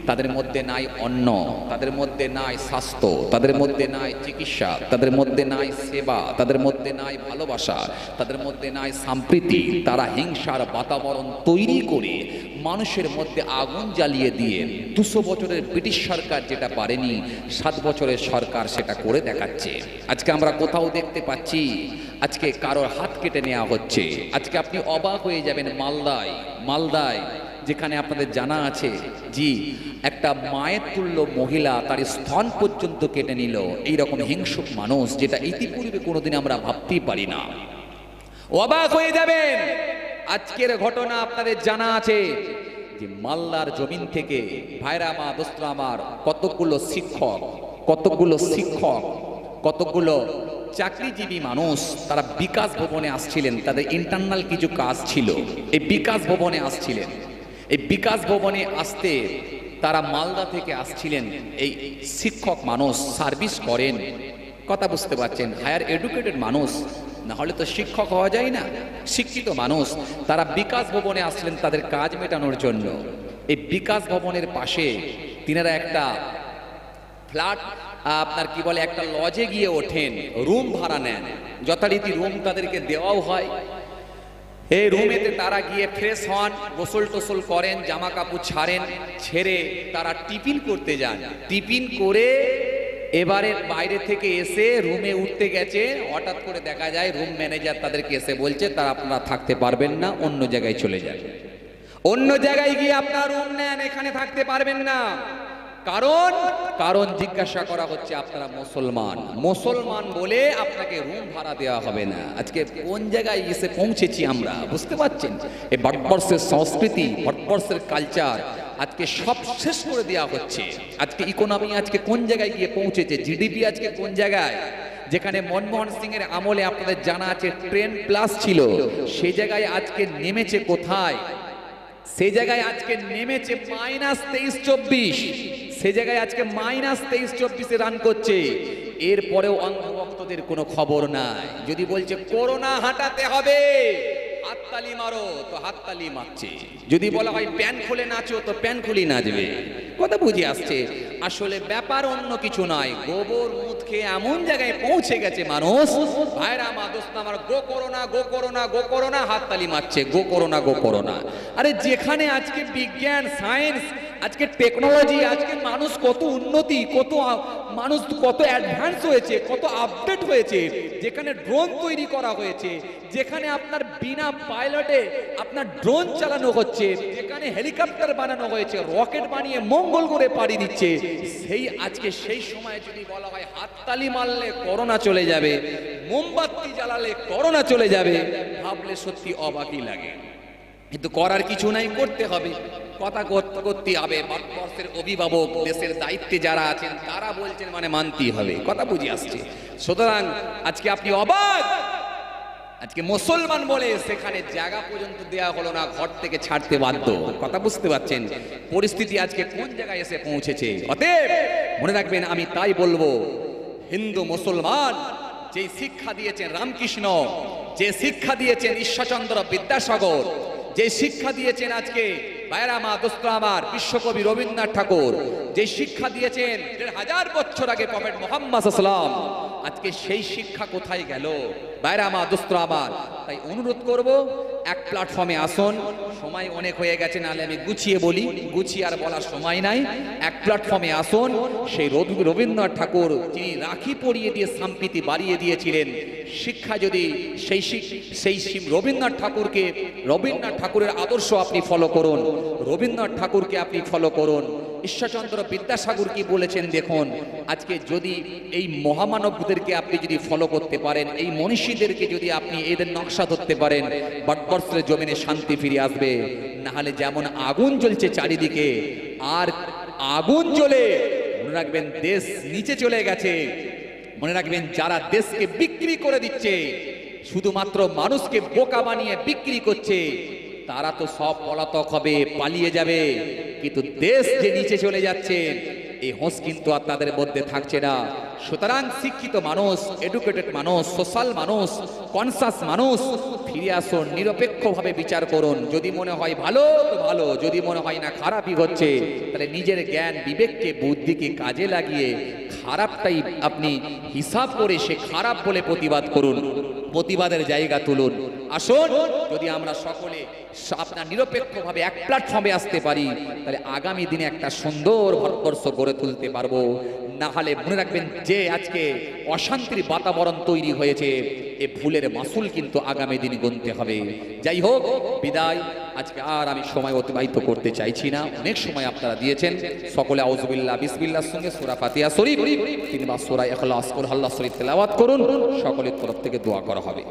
তাদের মধ্যে নাই অন্ন, তাদের মধ্যে নাই স্বাস্থ্য, তাদের মধ্যে নাই চিকিৎসা, তাদের মধ্যে নাই সেবা, তাদের মধ্যে নাই ভালোবাসা, তাদের মধ্যে নাই সম্প্রীতি। তারা হিংসার বাতাবরণ তৈরি করে মানুষের মধ্যে আগুন জ্বালিয়ে দিয়ে 200 বছরের ব্রিটিশ সরকার যেটা পারেনি, 7 বছরের সরকার সেটা করে দেখাচ্ছে। আজকে আমরা কোথাও দেখতে পাচ্ছি আজকে কারোর হাত কেটে নেওয়া হচ্ছে। আজকে আপনি অবাক হয়ে যাবেন, মালদায় যেখানে আপনাদের জানা আছে, জি, একটা মায়ের তুল্য মহিলা তার স্তন পর্যন্ত কেটে নিল। এইরকম হিংসুক মানুষ, যেটা ইতিপূর্বে কোনোদিন আমরা ভাবতেই পারি না। অবাক হয়ে যাবেন। আজকের ঘটনা আপনাদের জানা আছে যে মালদার জমিন থেকে, ভাইরা মা, দোস্তরা আমার, কতগুলো চাকরিজীবী মানুষ তারা বিকাশ ভবনে আসছিলেন। তাদের ইন্টারনাল কিছু কাজ ছিল, এই বিকাশ ভবনে আসছিলেন। এই বিকাশ ভবনে আসতে তারা মালদা থেকে আসছিলেন। এই শিক্ষক মানুষ সার্ভিস করেন, কথা বুঝতে পারছেন, হায়ার এডুকেটেড মানুষ, না হলে তো শিক্ষক হওয়া যায় না, শিক্ষিত মানুষ। তারা বিকাশ ভবনে আসছিলেন তাদের কাজ মেটানোর জন্য। এই বিকাশ ভবনের পাশে তিনারা একটা ফ্ল্যাট, আপনার কি বলে, একটা লজে গিয়ে ওঠেন, রুম ভাড়া নেন। যথারীতি রুম তাদেরকে দেওয়াও হয়। এই রুমেতে তারা গিয়ে ফ্রেশ হন, গোসল টোসল করেন, জামা কাপড় ছাড়েন, ছেড়ে তারা টিফিন করতে যান। টিফিন করে এবারে বাইরে থেকে এসে রুমে উঠতে গেছে, হঠাৎ করে দেখা যায় রুম ম্যানেজার তাদেরকে এসে বলছে তারা আপনারা থাকতে পারবেন না, অন্য জায়গায় চলে যান, অন্য জায়গায় গিয়ে আপনারা রুম নেন, এখানে থাকতে পারবেন না। কারণ জিজ্ঞাসা করা হচ্ছে আপনারা মুসলমান বলে আপনাকে রুম ভাড়া দেওয়া হবে না। আজকে কোন জায়গায় এসে পৌঁছেছি আমরা, বুঝতে পারছেন? এই ভারতবর্ষের সংস্কৃতি, ভারতবর্ষের কালচার আজকে সব শেষ করে দেওয়া হচ্ছে। আজকে ইকোনমি আজকে কোন জায়গায় গিয়ে পৌঁছেছে, জিডিপি আজকে কোন জায়গায়? যেখানে মনমোহন সিং এর আমলে আপনাদের জানা আছে ট্রেন প্লাস ছিল, সেই জায়গায় আজকে নেমেছে কোথায়? সেই জায়গায় আজকে নেমেছে -23-24, সেই জায়গায় আজকে -23-24 রান করছে। এরপরেও অন্ধভক্তদের কোনো খবর নাই। যদি বলছে করোনা হাঁটাতে হবে, হাততালি মারো, তো হাততালি মারছে। যদি বলা হয় প্যান খুলে নাচো, তো প্যান খুলি নাচবে। কথা বুঝে আসছে? আসলে ব্যাপার অন্য কিছু নয়। গোবর মুখ খেয়ে এমন জায়গায় পৌঁছে গেছে মানুষ, ভাইরা মা, দোস্ত আমার, গো করোনা, গো করোনা, গো করোনা, হাততালি মারছে, গো করোনা, গো করোনা। আরে যেখানে আজকে বিজ্ঞান, সায়েন্স, আজকে টেকনোলজি, আজকে মানুষ কত উন্নতি, মানুষ কত অ্যাডভান্স হয়েছে, কত আপডেট হয়েছে, যেখানে ড্রোন তৈরি করা হয়েছে, যেখানে আপনার বিনা পাইলটে আপনার ড্রোন চালানো হচ্ছে, যেখানে হেলিকপ্টার বানানো হয়েছে, রকেট বানিয়ে মঙ্গল করে পাড়ি দিচ্ছে, সেই সময় যদি বলা হয় হাততালি মারলে করোনা চলে যাবে, মোমবাতি জ্বালালে করোনা চলে যাবে, ভাবলে সত্যি অবাকই লাগে। কিন্তু করার কিছু নাই, করতে হবে, কথা করতে হবে। ভারতবর্ষের অভিভাবক, দেশের দায়িত্বে যারা আছেন তারা বলছেন মানে মানতেই হবে। কথা বুঝে আসছে? সুতরাং আজকে আপনি অবাক, আজকে মুসলমান বলে সেখানে জায়গা পর্যন্ত দেওয়া হলো না, ঘর থেকে ছাড়তে বাধ্য। কথা বুঝতে পারছেন? পরিস্থিতি আজকে কোন জায়গায় এসে পৌঁছেছে। অতএব মনে রাখবেন, আমি তাই বলবো, হিন্দু মুসলমান যে শিক্ষা দিয়েছেন রামকৃষ্ণ, যে শিক্ষা দিয়েছেন ঈশ্বরচন্দ্র বিদ্যাসাগর, যে শিক্ষা দিয়েছেন আজকে ভাইরা মা, দোস্ত আমার, বিশ্বকবি রবীন্দ্রনাথ ঠাকুর, যে শিক্ষা দিয়েছেন 1500 বছর আগে প্রফেট মুহাম্মদ সাল্লাল্লাহু আলাইহি ওয়াসাল্লাম, আজকে সেই শিক্ষা কোথায় গেল? বাইরে আমার দোস্ত আমার, তাই অনুরোধ করব এক প্ল্যাটফর্মে আসুন। সময় অনেক হয়ে গেছে, নাহলে আমি গুছিয়ে বলি, গুছিয়ে আর বলার সময় নাই। এক প্ল্যাটফর্মে আসুন। সেই রবীন্দ্রনাথ ঠাকুর যিনি রাখি পরিয়ে দিয়ে সম্প্রীতি বাড়িয়ে দিয়েছিলেন, শিক্ষা যদি সেই রবীন্দ্রনাথ ঠাকুরের আদর্শ আপনি ফলো করুন, রবীন্দ্রনাথ ঠাকুরকে আপনি ফলো করুন। ঈশ্বরচন্দ্র বিদ্যাসাগর কি বলেছেন দেখুন। আজকে যদি এই মহামানবদেরকে আপনি যদি ফলো করতে পারেন, এই মনীষীদেরকে যদি আপনি এদের নকশা ধরতে পারেন, ভারতবর্ষের জমিনে শান্তি ফিরে আসবে। না হলে যেমন আগুন জ্বলছে চারিদিকে, আর আগুন জ্বলে মনে রাখবেন দেশ নিচে চলে গেছে। মনে রাখবেন যারা দেশকে বিক্রি করে দিচ্ছে, শুধুমাত্র মানুষকে বোকা বানিয়ে বিক্রি করছে, তারা তো সব পলাতক হবে, পালিয়ে যাবে। কিন্তু দেশ যে নিচে চলে যাচ্ছে, এই হোঁশ কিন্তু আর তাদের মধ্যে থাকছে না। সুতরাং শিক্ষিত মানুষ, এডুকেটেড মানুষ, সোশ্যাল মানুষ, কনসাস মানুষ ফিরে আসুন, নিরপেক্ষভাবে বিচার করুন। যদি মনে হয় ভালো তো ভালো, যদি মনে হয় না খারাপই হচ্ছে, তাহলে নিজের জ্ঞান বিবেককে বুদ্ধিকে কাজে লাগিয়ে খারাপটাই আপনি হিসাব করে সে খারাপ বলে প্রতিবাদ করুন, প্রতিবাদের জায়গা তুলুন। আসুন, যদি আমরা সকলে আপনার নিরপেক্ষভাবে এক প্ল্যাটফর্মে আসতে পারি, তাহলে আগামী দিনে একটা সুন্দর ভারতবর্ষ গড়ে তুলতে পারবো। না হলে মনে রাখবেন যে আজকে অশান্তির বাতাবরণ তৈরি হয়েছে, এ ভুলের মাসুল কিন্তু আগামী দিন গুনতে হবে। যাই হোক, বিদায়। আজকে আর আমি সময় অতিবাহিত করতে চাইছি না, অনেক সময় আপনারা দিয়েছেন। সকলে আউযুবিল্লাহ বিসমিল্লাহর সঙ্গে সূরা ফাতিহা শরীফ, 3 বার সূরা ইখলাস, কুল আল্লাহ শরীফ তেলাওয়াত করুন। সকলের তরফ থেকে দোয়া করা হবে।